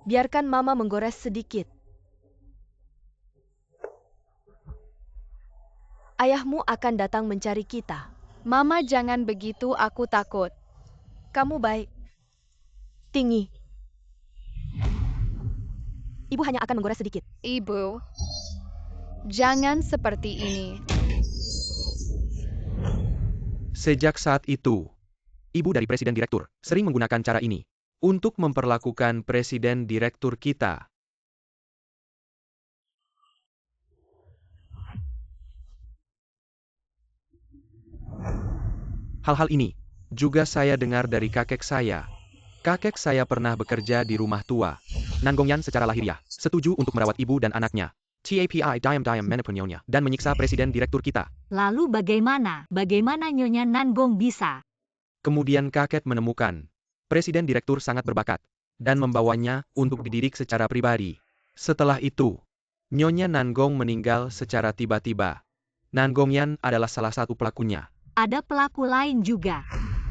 Biarkan Mama menggores sedikit. Ayahmu akan datang mencari kita. Mama jangan begitu, aku takut. Kamu baik. Tinggi. Ibu hanya akan menggores sedikit. Ibu, jangan seperti ini. Sejak saat itu, ibu dari presiden direktur sering menggunakan cara ini untuk memperlakukan presiden direktur kita. Hal-hal ini juga saya dengar dari kakek saya. Kakek saya pernah bekerja di rumah tua. Nangongyan secara lahiriah setuju untuk merawat ibu dan anaknya. TAPI diam-diam menepunianya dan menyiksa presiden direktur kita. Lalu bagaimana? Bagaimana Nyonya Nangong bisa? Kemudian kakek menemukan presiden direktur sangat berbakat dan membawanya untuk dididik secara pribadi. Setelah itu, Nyonya Nangong meninggal secara tiba-tiba. Nangongyan adalah salah satu pelakunya. Ada pelaku lain juga.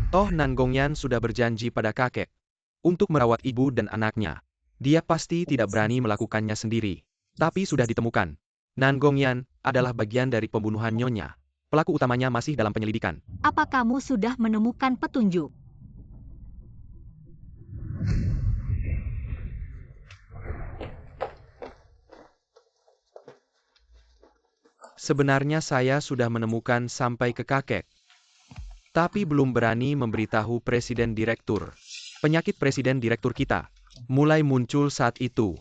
Toh Nangongyan sudah berjanji pada kakek untuk merawat ibu dan anaknya. Dia pasti tidak berani melakukannya sendiri. Tapi sudah ditemukan. Nangongyan adalah bagian dari pembunuhan Nyonya. Pelaku utamanya masih dalam penyelidikan. Apa kamu sudah menemukan petunjuk? Sebenarnya saya sudah menemukan sampai ke kakek. Tapi belum berani memberitahu presiden direktur. Penyakit presiden direktur kita mulai muncul saat itu.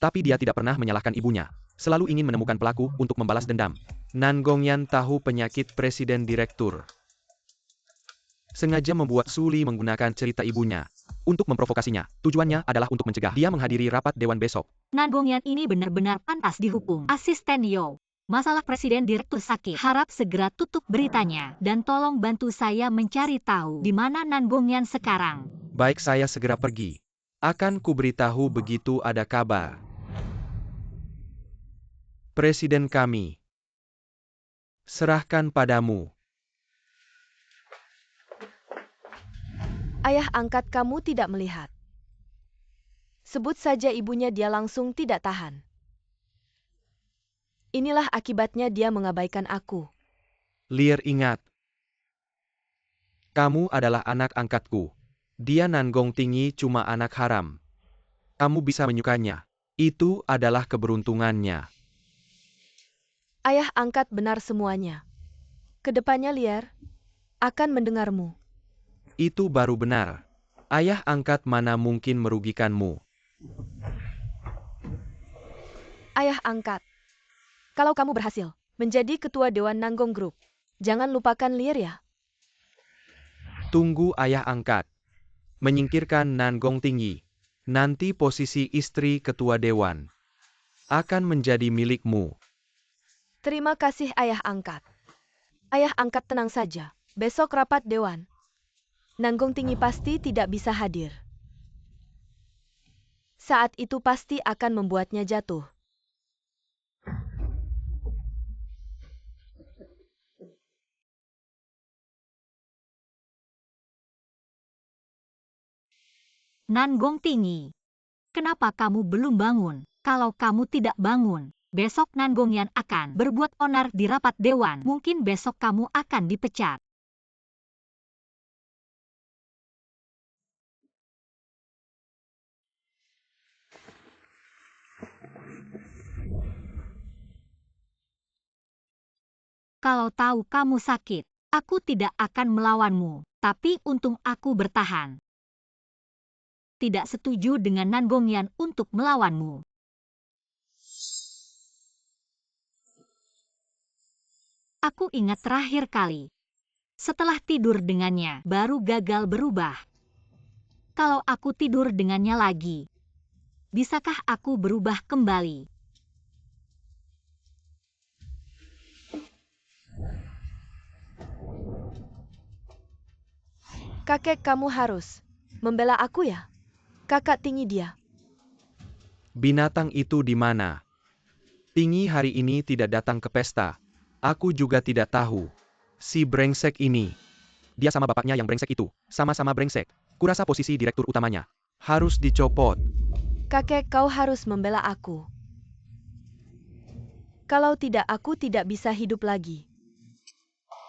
Tapi dia tidak pernah menyalahkan ibunya. Selalu ingin menemukan pelaku untuk membalas dendam. Nangongyan tahu penyakit presiden direktur. Sengaja membuat Suli menggunakan cerita ibunya untuk memprovokasinya. Tujuannya adalah untuk mencegah dia menghadiri rapat dewan besok. Nangongyan ini benar-benar pantas dihukum. Asisten Yo, masalah presiden direktur sakit. Harap segera tutup beritanya dan tolong bantu saya mencari tahu di mana Nangongyan sekarang. Baik, saya segera pergi. Akan kuberitahu begitu ada kabar. Presiden kami serahkan padamu. Ayah angkat kamu tidak melihat. Sebut saja ibunya, dia langsung tidak tahan. Inilah akibatnya dia mengabaikan aku. Lier, ingat. Kamu adalah anak angkatku. Dia Nanggong Tinggi cuma anak haram. Kamu bisa menyukainya. Itu adalah keberuntungannya. Ayah angkat benar semuanya. Kedepannya Lier akan mendengarmu. Itu baru benar. Ayah angkat mana mungkin merugikanmu. Ayah angkat, kalau kamu berhasil menjadi ketua Dewan Nanggong Group, jangan lupakan Lier ya. Tunggu ayah angkat. Menyingkirkan Nanggong Tinggi. Nanti posisi istri ketua dewan akan menjadi milikmu. Terima kasih ayah angkat. Ayah angkat tenang saja. Besok rapat dewan. Nanggong Tinggi pasti tidak bisa hadir. Saat itu pasti akan membuatnya jatuh. Nangong Tinggi, kenapa kamu belum bangun? Kalau kamu tidak bangun, besok Nangongyan akan berbuat onar di rapat dewan. Mungkin besok kamu akan dipecat. Kalau tahu kamu sakit, aku tidak akan melawanmu. Tapi untung aku bertahan. Tidak setuju dengan Nangongyan untuk melawanmu. Aku ingat terakhir kali. Setelah tidur dengannya, baru gagal berubah. Kalau aku tidur dengannya lagi, bisakah aku berubah kembali? Kakek, kamu harus membela aku ya? Kakak tinggi dia. Binatang itu di mana? Tinggi hari ini tidak datang ke pesta. Aku juga tidak tahu. Si brengsek ini. Dia sama bapaknya yang brengsek itu. Sama-sama brengsek. Kurasa posisi direktur utamanya harus dicopot. Kakek, kau harus membela aku. Kalau tidak, aku tidak bisa hidup lagi.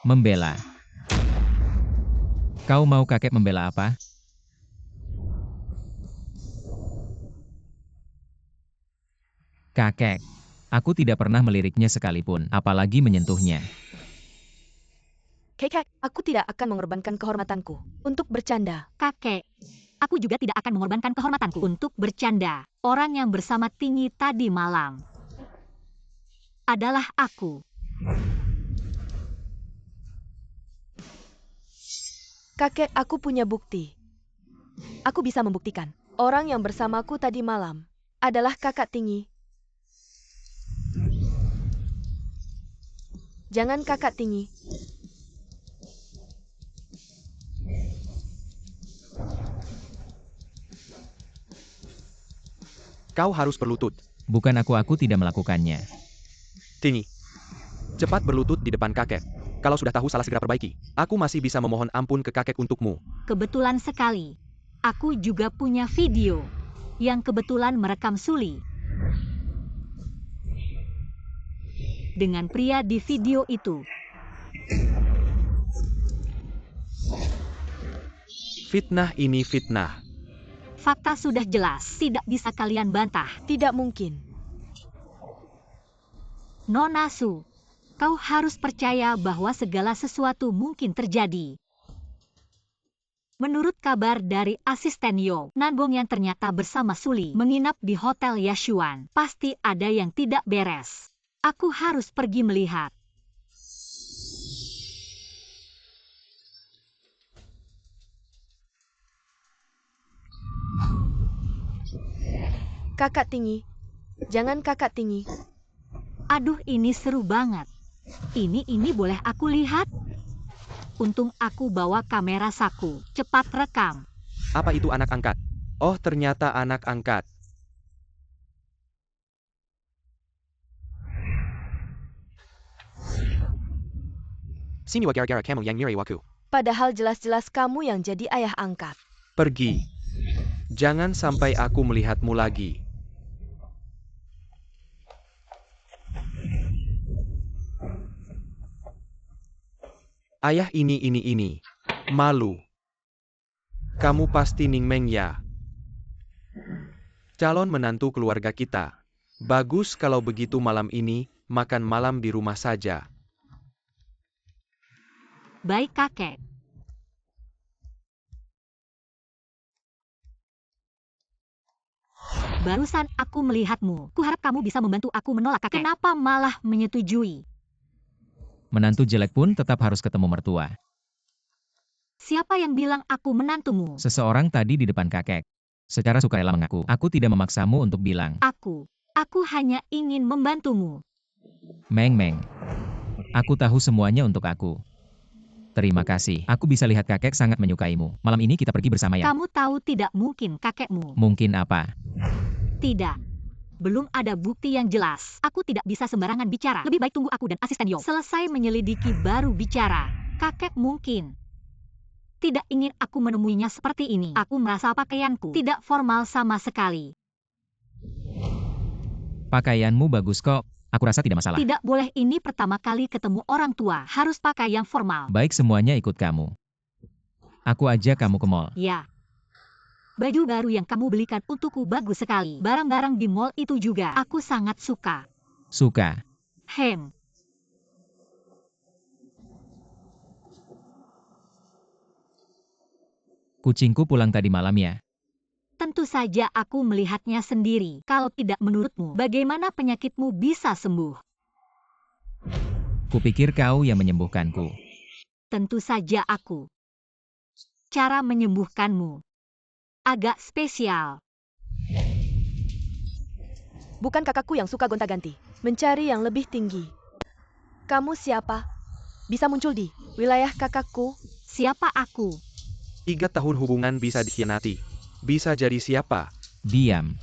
Membela. Kau mau kakek membela apa? Kakek. Aku tidak pernah meliriknya sekalipun, apalagi menyentuhnya. Kakek, aku tidak akan mengorbankan kehormatanku untuk bercanda. Kakek, aku juga tidak akan mengorbankan kehormatanku untuk bercanda. Orang yang bersama Tinggi tadi malam adalah aku. Kakek, aku punya bukti. Aku bisa membuktikan. Orang yang bersamaku tadi malam adalah kakak Tinggi. Jangan kakak Tinggi. Kau harus berlutut. Bukan aku tidak melakukannya. Tinggi. Cepat berlutut di depan kakek. Kalau sudah tahu salah segera perbaiki. Aku masih bisa memohon ampun ke kakek untukmu. Kebetulan sekali. Aku juga punya video yang kebetulan merekam Suli. Dengan pria di video itu. Fitnah ini fitnah. Fakta sudah jelas, tidak bisa kalian bantah. Tidak mungkin. Nona Su, kau harus percaya bahwa segala sesuatu mungkin terjadi. Menurut kabar dari asisten Yo, Nangong yang ternyata bersama Suli menginap di Hotel Yashuan. Pasti ada yang tidak beres. Aku harus pergi melihat. Kakak Tinggi. Jangan kakak Tinggi. Aduh, ini seru banget. Ini boleh aku lihat? Untung aku bawa kamera saku. Cepat rekam. Apa itu anak angkat? Oh, ternyata anak angkat. Sini wa gara-gara kamu yang nyuri waku. Padahal jelas-jelas kamu yang jadi ayah angkat. Pergi. Jangan sampai aku melihatmu lagi. Ayah ini. Malu. Kamu pasti Ning Meng ya? Calon menantu keluarga kita. Bagus kalau begitu malam ini, makan malam di rumah saja. Baik, kakek. Barusan aku melihatmu. Kuharap kamu bisa membantu aku menolak kakek. Kenapa malah menyetujui? Menantu jelek pun tetap harus ketemu mertua. Siapa yang bilang aku menantumu? Seseorang tadi di depan kakek. Secara sukarela mengaku, aku tidak memaksamu untuk bilang. Aku hanya ingin membantumu. Meng. Aku tahu semuanya untuk aku. Terima kasih. Aku bisa lihat kakek sangat menyukaimu. Malam ini kita pergi bersama ya. Kamu tahu tidak mungkin kakekmu. Mungkin apa? Tidak. Belum ada bukti yang jelas. Aku tidak bisa sembarangan bicara. Lebih baik tunggu aku dan asisten Yo selesai menyelidiki baru bicara. Kakek mungkin tidak ingin aku menemuinya seperti ini. Aku merasa pakaianku tidak formal sama sekali. Pakaianmu bagus kok. Aku rasa tidak masalah. Tidak boleh, ini pertama kali ketemu orang tua. Harus pakai yang formal. Baik, semuanya ikut kamu. Aku ajak kamu ke mall. Ya. Baju baru yang kamu belikan untukku bagus sekali. Barang-barang di mall itu juga aku sangat suka. Suka. Kucingku pulang tadi malam ya. Tentu saja aku melihatnya sendiri. Kalau tidak menurutmu, bagaimana penyakitmu bisa sembuh? Kupikir kau yang menyembuhkanku. Tentu saja aku. Cara menyembuhkanmu agak spesial. Bukan kakakku yang suka gonta-ganti. Mencari yang lebih tinggi. Kamu siapa? Bisa muncul di wilayah kakakku? Siapa aku? 3 tahun hubungan bisa dikhianati. Bisa jadi siapa? Diam.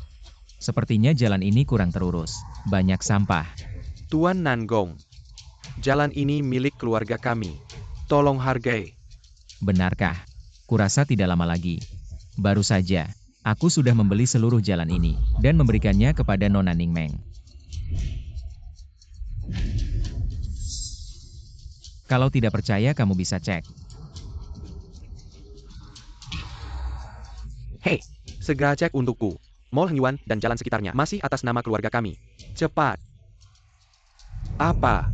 Sepertinya jalan ini kurang terurus. Banyak sampah. Tuan Nangong. Jalan ini milik keluarga kami. Tolong hargai. Benarkah? Kurasa tidak lama lagi. Baru saja, aku sudah membeli seluruh jalan ini, dan memberikannya kepada Nona Ningmeng. Kalau tidak percaya kamu bisa cek. Hei, segera cek untukku. Mall Hengyuan dan jalan sekitarnya masih atas nama keluarga kami. Cepat. Apa?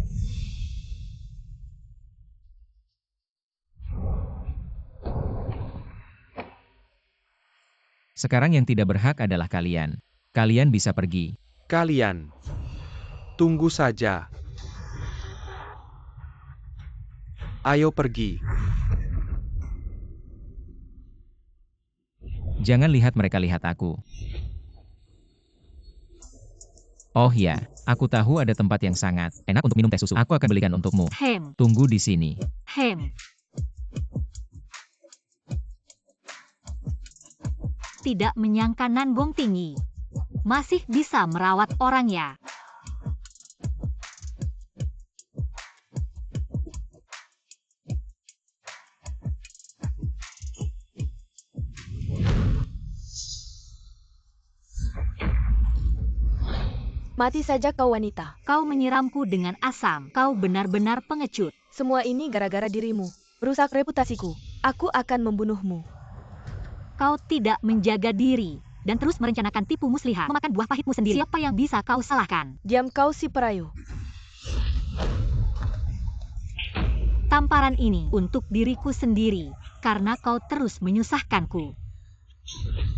Sekarang yang tidak berhak adalah kalian. Kalian bisa pergi. Kalian. Tunggu saja. Ayo pergi. Jangan lihat mereka lihat aku. Oh ya, aku tahu ada tempat yang sangat enak untuk minum teh susu. Aku akan belikan untukmu. Tunggu di sini. Tidak menyangka Nangong tinggi. Masih bisa merawat orang ya. Mati saja kau wanita. Kau menyiramku dengan asam. Kau benar-benar pengecut. Semua ini gara-gara dirimu. Merusak reputasiku. Aku akan membunuhmu. Kau tidak menjaga diri dan terus merencanakan tipu muslihat, memakan buah pahitmu sendiri. Siapa yang bisa kau salahkan? Diam kau si perayu. Tamparan ini untuk diriku sendiri karena kau terus menyusahkanku.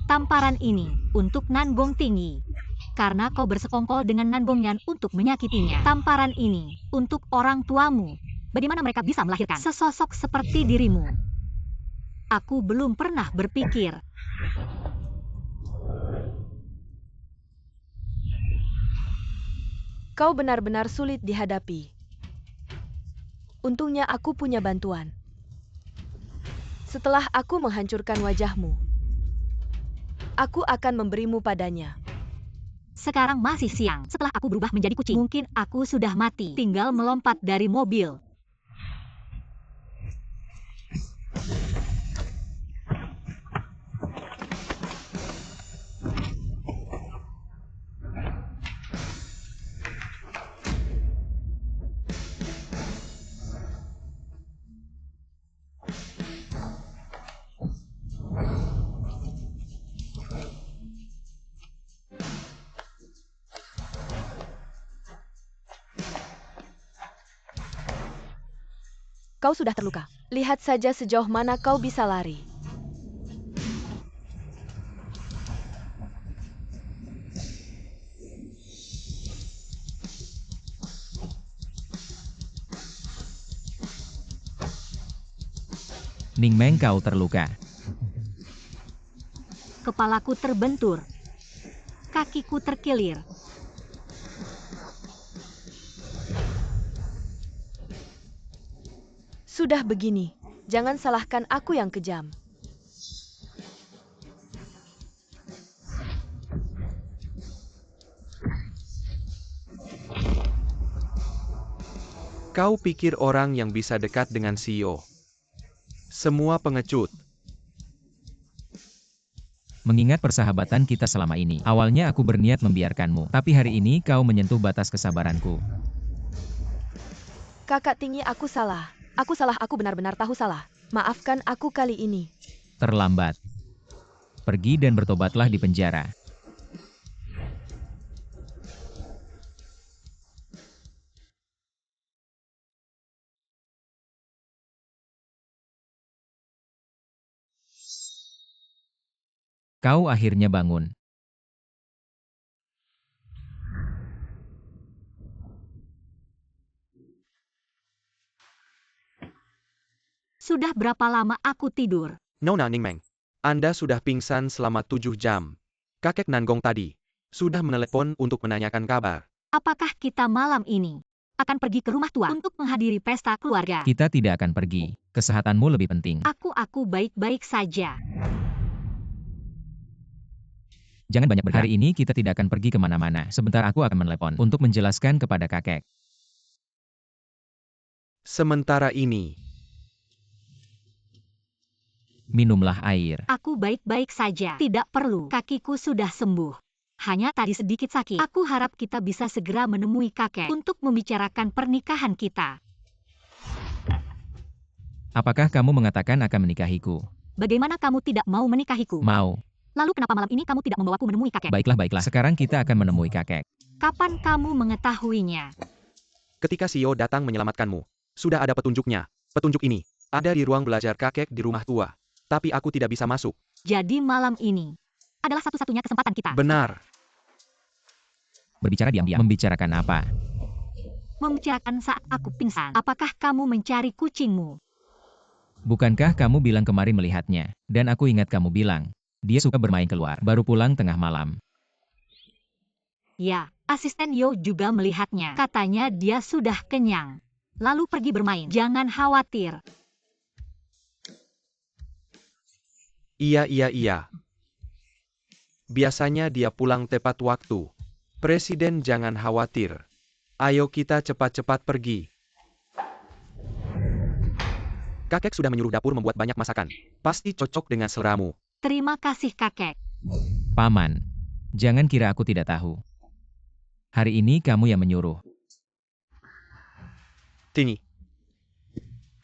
Tamparan ini untuk Nangong tinggi karena kau bersekongkol dengan Nangongyan untuk menyakitinya. Tamparan ini untuk orang tuamu. Bagaimana mereka bisa melahirkan sesosok seperti dirimu? Aku belum pernah berpikir. Kau benar-benar sulit dihadapi. Untungnya aku punya bantuan. Setelah aku menghancurkan wajahmu, aku akan memberimu padanya. Sekarang masih siang. Setelah aku berubah menjadi kucing, mungkin aku sudah mati. Tinggal melompat dari mobil. Kau sudah terluka. Lihat saja sejauh mana kau bisa lari. Ningmeng, kau terluka. Kepalaku terbentur. Kakiku terkilir. Sudah begini, jangan salahkan aku yang kejam. Kau pikir orang yang bisa dekat dengan CEO? Semua pengecut. Mengingat persahabatan kita selama ini, awalnya aku berniat membiarkanmu, tapi hari ini kau menyentuh batas kesabaranku. Kakak tinggi, aku salah. Aku benar-benar tahu salah. Maafkan aku kali ini. Terlambat. Pergi dan bertobatlah di penjara. Kau akhirnya bangun. Sudah berapa lama aku tidur? Nona Ningmeng, Anda sudah pingsan selama 7 jam. Kakek Nanggong tadi sudah menelepon untuk menanyakan kabar. Apakah kita malam ini akan pergi ke rumah tua untuk menghadiri pesta keluarga? Kita tidak akan pergi. Kesehatanmu lebih penting. Aku baik-baik saja. Jangan banyak bergerak. Hari ini kita tidak akan pergi kemana-mana. Sebentar aku akan menelepon untuk menjelaskan kepada kakek. Sementara ini, Minumlah air. Aku baik-baik saja. Tidak perlu. Kakiku sudah sembuh. Hanya tadi sedikit sakit. Aku harap kita bisa segera menemui kakek untuk membicarakan pernikahan kita. Apakah kamu mengatakan akan menikahiku? Bagaimana kamu tidak mau menikahiku? Mau. Lalu kenapa malam ini kamu tidak membawaku menemui kakek? Baiklah. Sekarang kita akan menemui kakek. Kapan kamu mengetahuinya? ketika CEO datang menyelamatkanmu, sudah ada petunjuknya. Petunjuk ini ada di ruang belajar kakek di rumah tua. Tapi aku tidak bisa masuk. Jadi malam ini adalah satu-satunya kesempatan kita. Benar. Berbicara diam-diam. Membicarakan apa? Membicarakan saat aku pingsan. Apakah kamu mencari kucingmu? Bukankah kamu bilang kemarin melihatnya? Dan aku ingat kamu bilang, dia suka bermain keluar, baru pulang tengah malam. Ya, asisten Yo juga melihatnya. Katanya dia sudah kenyang. Lalu pergi bermain. Jangan khawatir. Iya. Biasanya dia pulang tepat waktu. Presiden jangan khawatir. Ayo kita cepat-cepat pergi. Kakek sudah menyuruh dapur membuat banyak masakan. Pasti cocok dengan seleramu. Terima kasih kakek. Paman, jangan kira aku tidak tahu. Hari ini kamu yang menyuruh. Tinggi.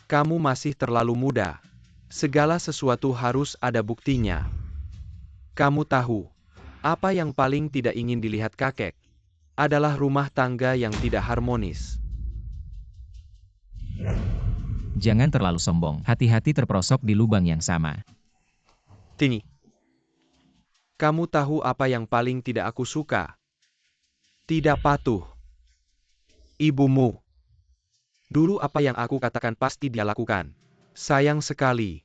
Kamu masih terlalu muda. Segala sesuatu harus ada buktinya. Kamu tahu, apa yang paling tidak ingin dilihat kakek adalah rumah tangga yang tidak harmonis. Jangan terlalu sombong. Hati-hati terperosok di lubang yang sama. Tinggi. Kamu tahu apa yang paling tidak aku suka? Tidak patuh. Ibumu. Dulu apa yang aku katakan pasti dia lakukan. Sayang sekali.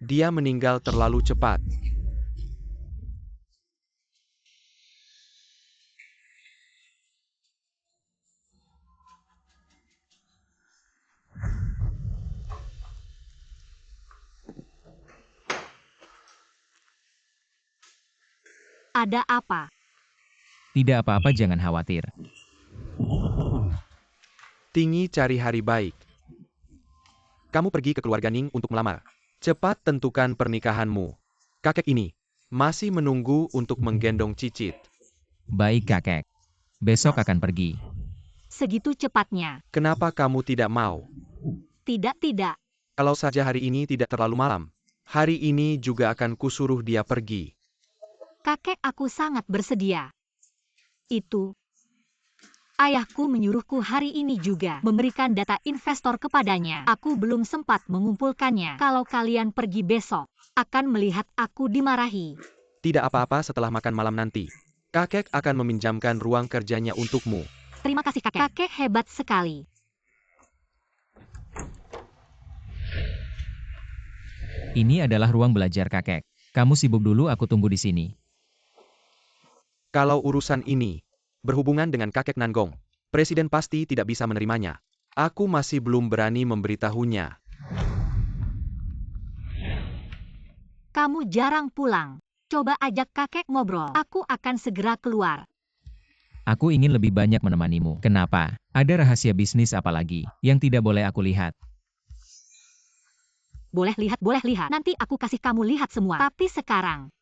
Dia meninggal terlalu cepat. Ada apa? Tidak apa-apa, jangan khawatir. Tinggi cari hari baik. Kamu pergi ke keluarga Ning untuk melamar. Cepat tentukan pernikahanmu. Kakek ini masih menunggu untuk menggendong Cicit. Baik kakek. Besok akan pergi. Segitu cepatnya. Kenapa kamu tidak mau? Tidak. Kalau saja hari ini tidak terlalu malam. Hari ini juga akan kusuruh dia pergi. Kakek aku sangat bersedia. Itu. Ayahku menyuruhku hari ini juga memberikan data investor kepadanya. Aku belum sempat mengumpulkannya. Kalau kalian pergi besok, akan melihat aku dimarahi. Tidak apa-apa setelah makan malam nanti. Kakek akan meminjamkan ruang kerjanya untukmu. Terima kasih kakek. Kakek hebat sekali. Ini adalah ruang belajar kakek. Kamu sibuk dulu, aku tunggu di sini. Kalau urusan ini berhubungan dengan kakek Nanggong, presiden pasti tidak bisa menerimanya. Aku masih belum berani memberitahunya. Kamu jarang pulang. Coba ajak kakek ngobrol. Aku akan segera keluar. Aku ingin lebih banyak menemanimu. Kenapa? Ada rahasia bisnis apa lagi yang tidak boleh aku lihat? Boleh lihat. Nanti aku kasih kamu lihat semua. Tapi sekarang,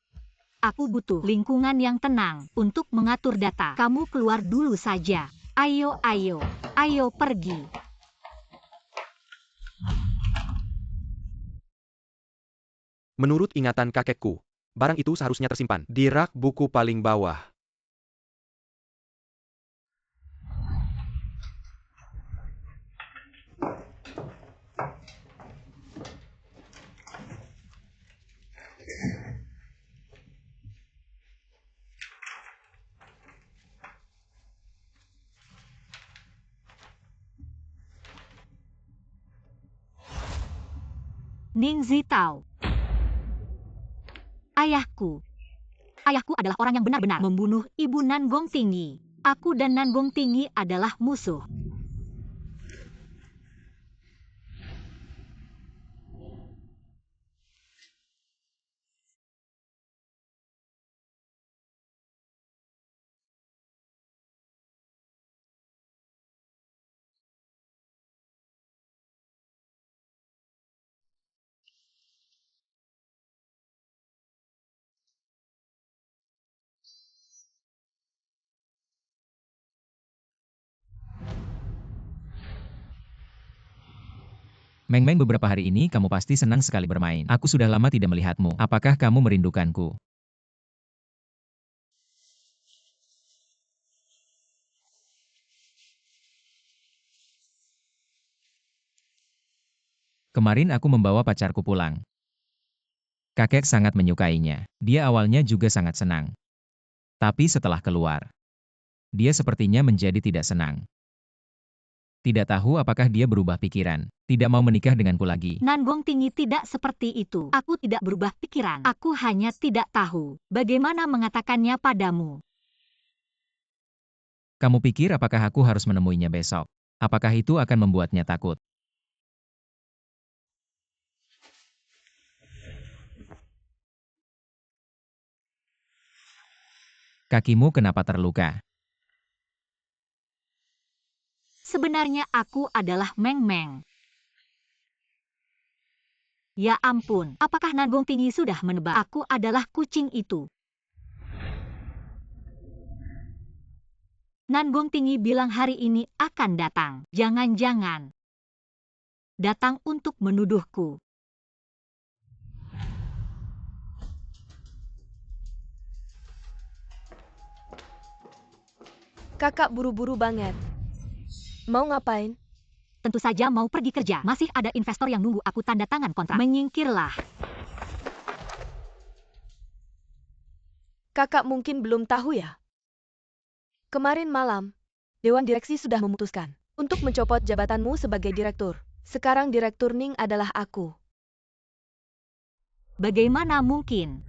aku butuh lingkungan yang tenang untuk mengatur data. Kamu keluar dulu saja. Ayo pergi. Menurut ingatan kakekku, barang itu seharusnya tersimpan di rak buku paling bawah. Ning Zitao. Ayahku. Ayahku adalah orang yang benar-benar membunuh Ibu Nangong Tinggi. Aku dan Nangong Tinggi adalah musuh. Meng Meng, beberapa hari ini kamu pasti senang sekali bermain. Aku sudah lama tidak melihatmu. Apakah kamu merindukanku? Kemarin aku membawa pacarku pulang. Kakek sangat menyukainya. Dia awalnya juga sangat senang. Tapi setelah keluar, dia sepertinya menjadi tidak senang. Tidak tahu apakah dia berubah pikiran. Tidak mau menikah denganku lagi. Nangong Tinggi tidak seperti itu. Aku tidak berubah pikiran. Aku hanya tidak tahu bagaimana mengatakannya padamu. Kamu pikir apakah aku harus menemuinya besok? Apakah itu akan membuatnya takut? Kakimu kenapa terluka? Sebenarnya aku adalah Meng Meng. Ya ampun, apakah Nangong Tinggi sudah menebak aku adalah kucing itu? Nangong Tinggi bilang hari ini akan datang. Jangan-jangan datang untuk menuduhku. Kakak buru-buru banget. Mau ngapain? Tentu saja mau pergi kerja. Masih ada investor yang nunggu aku tanda tangan kontrak. Menyingkirlah. Kakak mungkin belum tahu ya. Kemarin malam, Dewan Direksi sudah memutuskan untuk mencopot jabatanmu sebagai direktur. Sekarang Direktur Ning adalah aku. Bagaimana mungkin?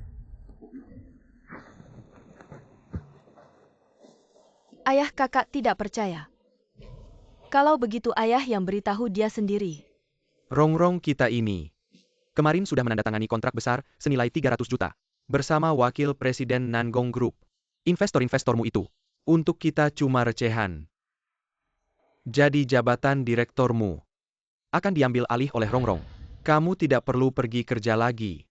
Ayah kakak tidak percaya. Kalau begitu ayah yang beritahu dia sendiri. Rongrong kita ini kemarin sudah menandatangani kontrak besar senilai 300 juta bersama wakil presiden Nangong Group. Investor-investormu itu untuk kita cuma recehan. Jadi jabatan direktormu akan diambil alih oleh Rongrong. Kamu tidak perlu pergi kerja lagi.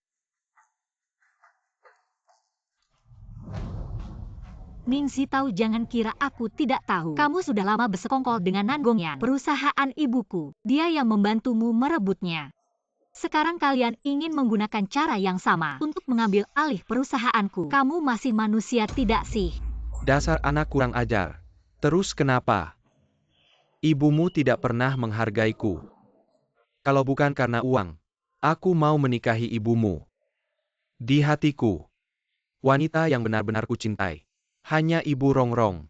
Ning Zitao, jangan kira aku tidak tahu. Kamu sudah lama bersekongkol dengan Nangongyan, perusahaan ibuku. Dia yang membantumu merebutnya. Sekarang kalian ingin menggunakan cara yang sama untuk mengambil alih perusahaanku. Kamu masih manusia tidak sih? Dasar anak kurang ajar. Terus kenapa? Ibumu tidak pernah menghargaiku. Kalau bukan karena uang, aku mau menikahi ibumu. Di hatiku, wanita yang benar-benar kucintai hanya Ibu Rongrong.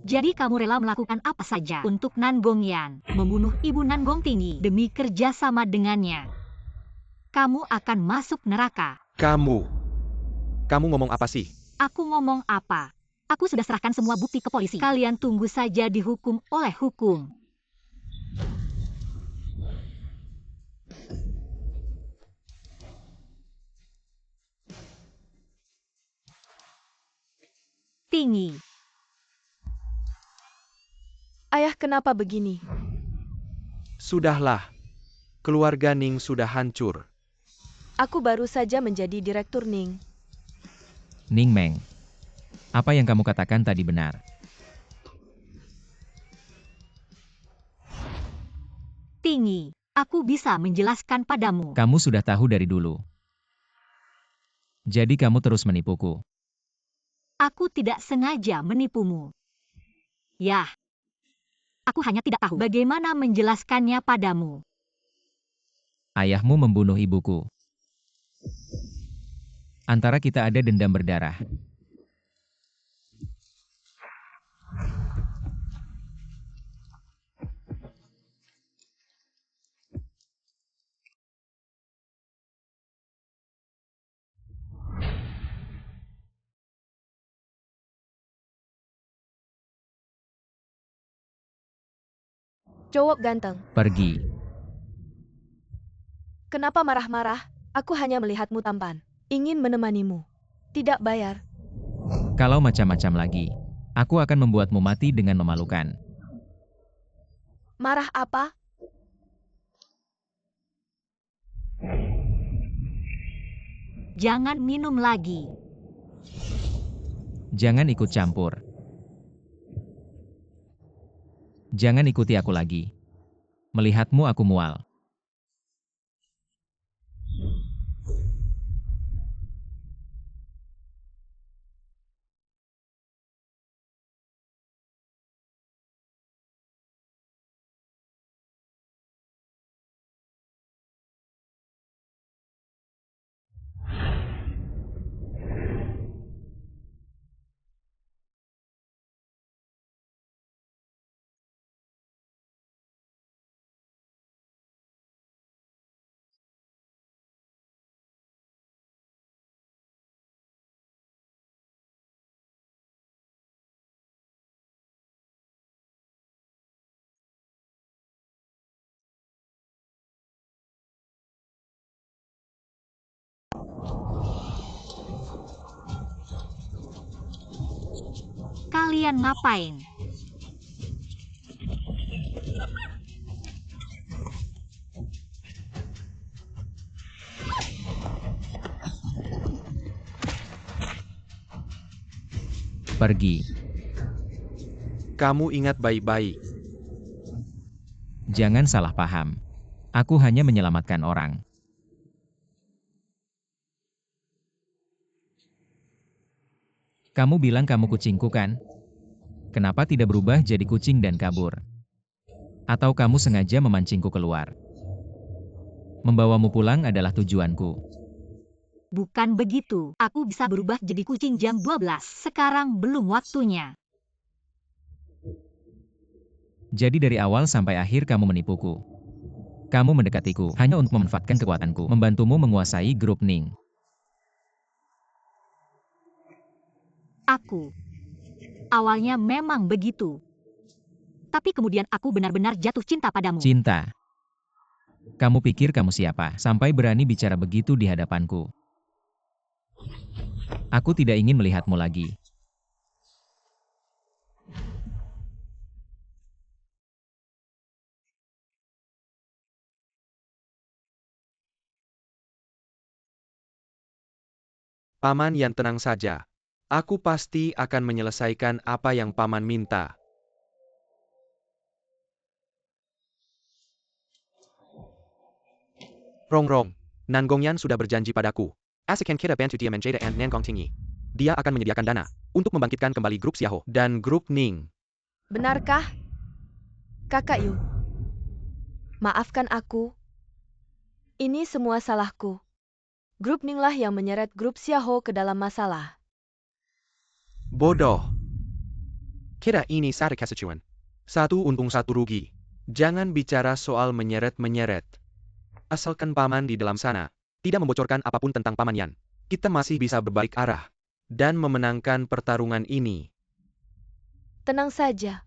Jadi kamu rela melakukan apa saja untuk Nangongyan, membunuh Ibu Nangong Tinggi demi kerjasama dengannya. Kamu akan masuk neraka. Kamu ngomong apa sih? Aku ngomong apa? Aku sudah serahkan semua bukti ke polisi. Kalian tunggu saja dihukum oleh hukum. Tinggi. Ayah kenapa begini? Sudahlah. Keluarga Ning sudah hancur. Aku baru saja menjadi Direktur Ning. Ning Meng, apa yang kamu katakan tadi benar? Tinggi. Aku bisa menjelaskan padamu. Kamu sudah tahu dari dulu. Jadi kamu terus menipuku. Aku tidak sengaja menipumu. Yah. Aku hanya tidak tahu bagaimana menjelaskannya padamu. Ayahmu membunuh ibuku. Antara kita ada dendam berdarah. Cowok ganteng, Pergi. kenapa marah-marah? Aku hanya melihatmu tampan. Ingin menemanimu. Tidak bayar. Kalau macam-macam lagi, aku akan membuatmu mati dengan memalukan. Marah apa? Jangan minum lagi. Jangan ikut campur. Jangan ikuti aku lagi. Melihatmu aku mual. Kalian ngapain? Pergi. Kamu ingat baik-baik. Jangan salah paham. Aku hanya menyelamatkan orang. Kamu bilang kamu kucingku kan? Kenapa tidak berubah jadi kucing dan kabur? Atau kamu sengaja memancingku keluar? Membawamu pulang adalah tujuanku. Bukan begitu. Aku bisa berubah jadi kucing jam 12. Sekarang belum waktunya. Jadi dari awal sampai akhir kamu menipuku. Kamu mendekatiku hanya untuk memanfaatkan kekuatanku, membantumu menguasai grup Ning. Aku. Awalnya memang begitu. Tapi kemudian aku benar-benar jatuh cinta padamu. Cinta. Kamu pikir kamu siapa sampai berani bicara begitu di hadapanku? Aku tidak ingin melihatmu lagi. Paman Yan, tenang saja. Aku pasti akan menyelesaikan apa yang Paman minta. Rong, Nangong Yan sudah berjanji padaku. Asekan kita bantu dia menjadi and Nangong tinggi. Dia akan menyediakan dana untuk membangkitkan kembali grup Xiaoho dan grup Ning. Benarkah? Kakak Yu. Maafkan aku. Ini semua salahku. Grup Ning lah yang menyeret grup Xiaoho ke dalam masalah. Bodoh. Kita ini satu kesatuan. Satu untung satu rugi. Jangan bicara soal menyeret-menyeret. Asalkan Paman di dalam sana tidak membocorkan apapun tentang Paman Yan, kita masih bisa berbalik arah dan memenangkan pertarungan ini. Tenang saja.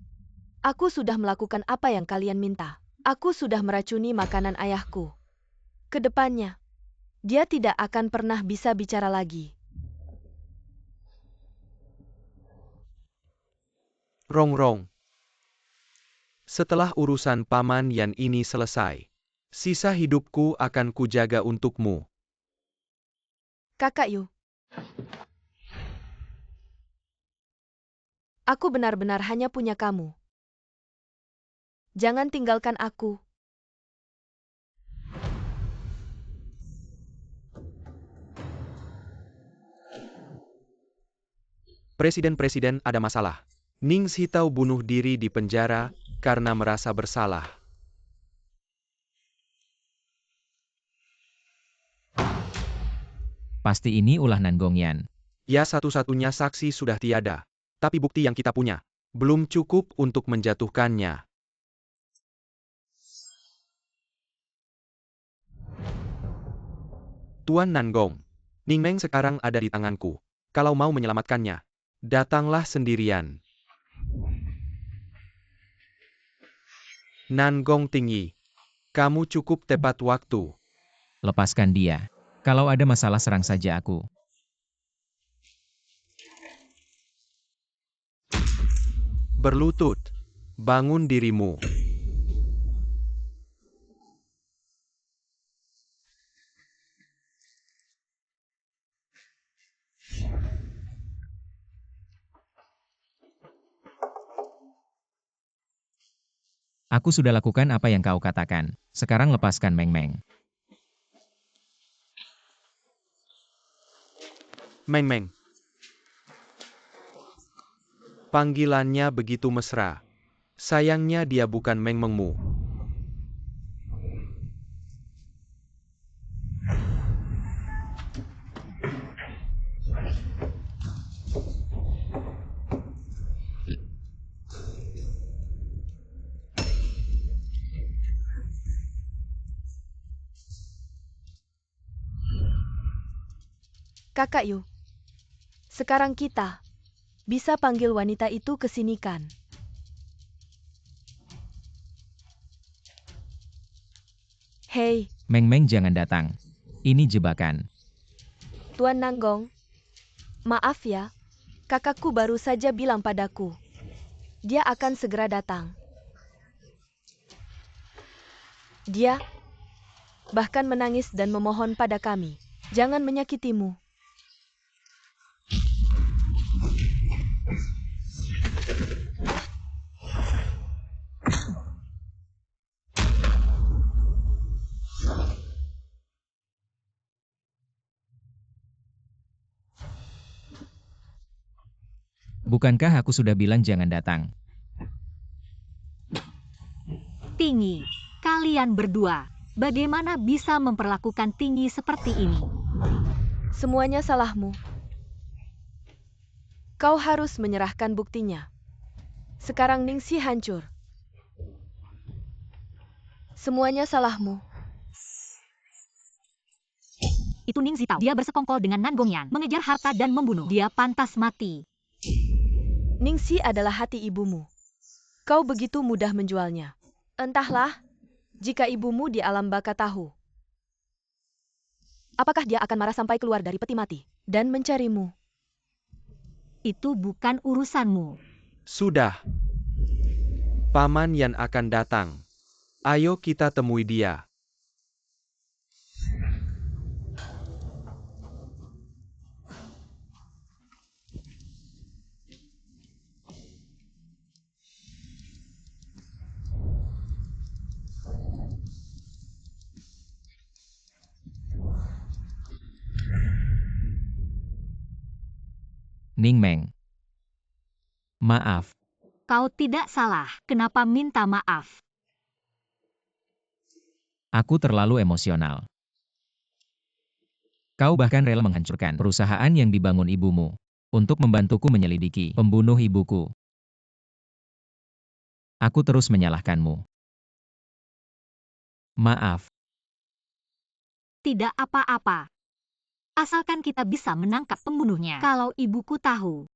Aku sudah melakukan apa yang kalian minta. Aku sudah meracuni makanan ayahku. Kedepannya, dia tidak akan pernah bisa bicara lagi. Rong. Setelah urusan Paman Yan ini selesai, sisa hidupku akan kujaga untukmu. Kakak Yu. Aku benar-benar hanya punya kamu. Jangan tinggalkan aku. Presiden ada masalah. Ning Sitao bunuh diri di penjara karena merasa bersalah. Pasti ini ulah Nangong Yan. Ya, satu-satunya saksi sudah tiada. Tapi bukti yang kita punya belum cukup untuk menjatuhkannya. Tuan Nangong, Ning Meng sekarang ada di tanganku. Kalau mau menyelamatkannya, datanglah sendirian. Nangong tinggi. Kamu cukup tepat waktu. Lepaskan dia. Kalau ada masalah serang saja aku. Berlutut. Bangun dirimu. Aku sudah lakukan apa yang kau katakan. Sekarang lepaskan Meng Meng. Meng Meng. Panggilannya begitu mesra. Sayangnya dia bukan Meng Mengmu. Kakak Yu, sekarang kita bisa panggil wanita itu ke sini kan? Hei, Meng Meng jangan datang. Ini jebakan. Tuan Nanggong. Maaf ya, kakakku baru saja bilang padaku. Dia akan segera datang. Dia bahkan menangis dan memohon pada kami. Jangan menyakitimu. Bukankah aku sudah bilang jangan datang? Tinggi, kalian berdua, bagaimana bisa memperlakukan Tinggi seperti ini? Semuanya salahmu. Kau harus menyerahkan buktinya. Sekarang Ningsi hancur. Semuanya salahmu. Itu Ningsi tahu. Dia bersekongkol dengan Nangongyan, mengejar harta dan membunuh. Dia pantas mati. Ningsi adalah hati ibumu. Kau begitu mudah menjualnya. Entahlah, jika ibumu di alam baka tahu. Apakah dia akan marah sampai keluar dari peti mati dan mencarimu? Itu bukan urusanmu. Sudah. Paman Yan akan datang. Ayo kita temui dia. Ning Meng. Maaf. Kau tidak salah. Kenapa minta maaf? Aku terlalu emosional. Kau bahkan rela menghancurkan perusahaan yang dibangun ibumu untuk membantuku menyelidiki pembunuh ibuku. Aku terus menyalahkanmu. Maaf. Tidak apa-apa. Asalkan kita bisa menangkap pembunuhnya. Kalau ibuku tahu,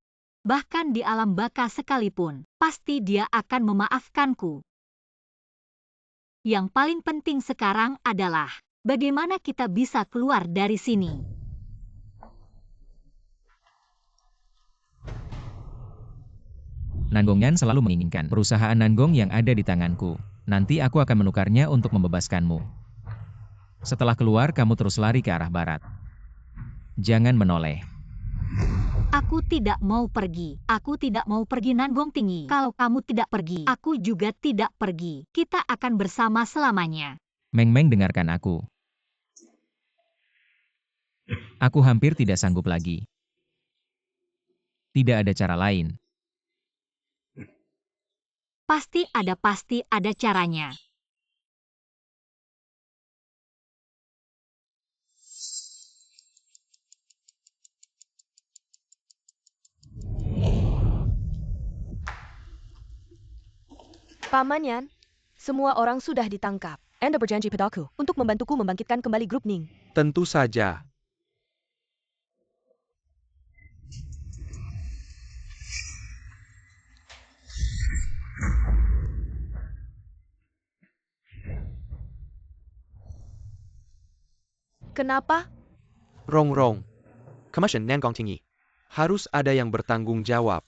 bahkan di alam baka sekalipun, pasti dia akan memaafkanku. Yang paling penting sekarang adalah bagaimana kita bisa keluar dari sini. Nangongyan selalu menginginkan perusahaan Nanggong yang ada di tanganku. Nanti aku akan menukarnya untuk membebaskanmu. Setelah keluar, kamu terus lari ke arah barat. Jangan menoleh. Aku tidak mau pergi. Aku tidak mau pergi Nanggong Tinggi. Kalau kamu tidak pergi, aku juga tidak pergi. Kita akan bersama selamanya. Meng Meng, dengarkan aku. Aku hampir tidak sanggup lagi. Tidak ada cara lain. Pasti ada caranya. Paman Yan, semua orang sudah ditangkap. Anda berjanji padaku untuk membantuku membangkitkan kembali grup Ning. Tentu saja. Kenapa? Rong. Kemasyen Nangong tinggi. Harus ada yang bertanggung jawab.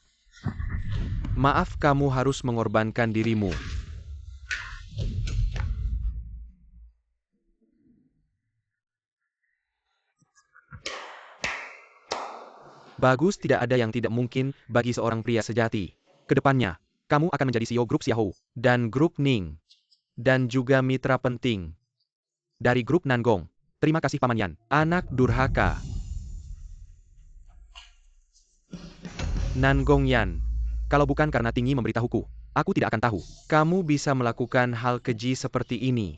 Maaf kamu harus mengorbankan dirimu. Bagus, tidak ada yang tidak mungkin bagi seorang pria sejati. Kedepannya, kamu akan menjadi CEO grup Xiaohu dan grup Ning. Dan juga mitra penting dari grup Nangong. Terima kasih Paman Yan, anak durhaka. Nangong Yan, kalau bukan karena Tinggi memberitahuku, aku tidak akan tahu. Kamu bisa melakukan hal keji seperti ini.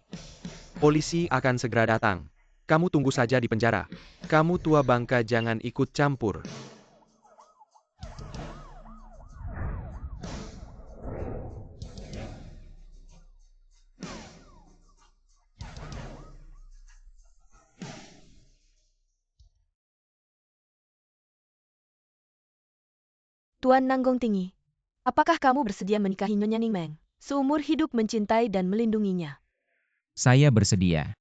Polisi akan segera datang. Kamu tunggu saja di penjara. Kamu tua bangka, jangan ikut campur. Tuan Nangong tinggi. Apakah kamu bersedia menikahi Nyonya Ningmeng? Seumur hidup mencintai dan melindunginya. Saya bersedia.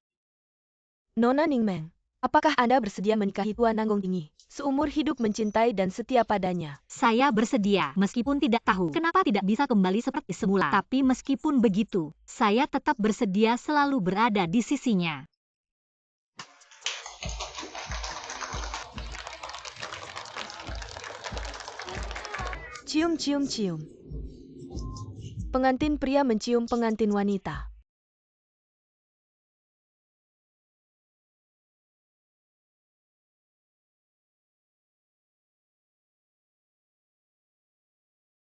Nona Ningmeng, apakah Anda bersedia menikahi Tuan Nangong tinggi? Seumur hidup mencintai dan setia padanya. Saya bersedia, meskipun tidak tahu kenapa tidak bisa kembali seperti semula. Tapi meskipun begitu, saya tetap bersedia selalu berada di sisinya. Cium. Pengantin pria mencium pengantin wanita.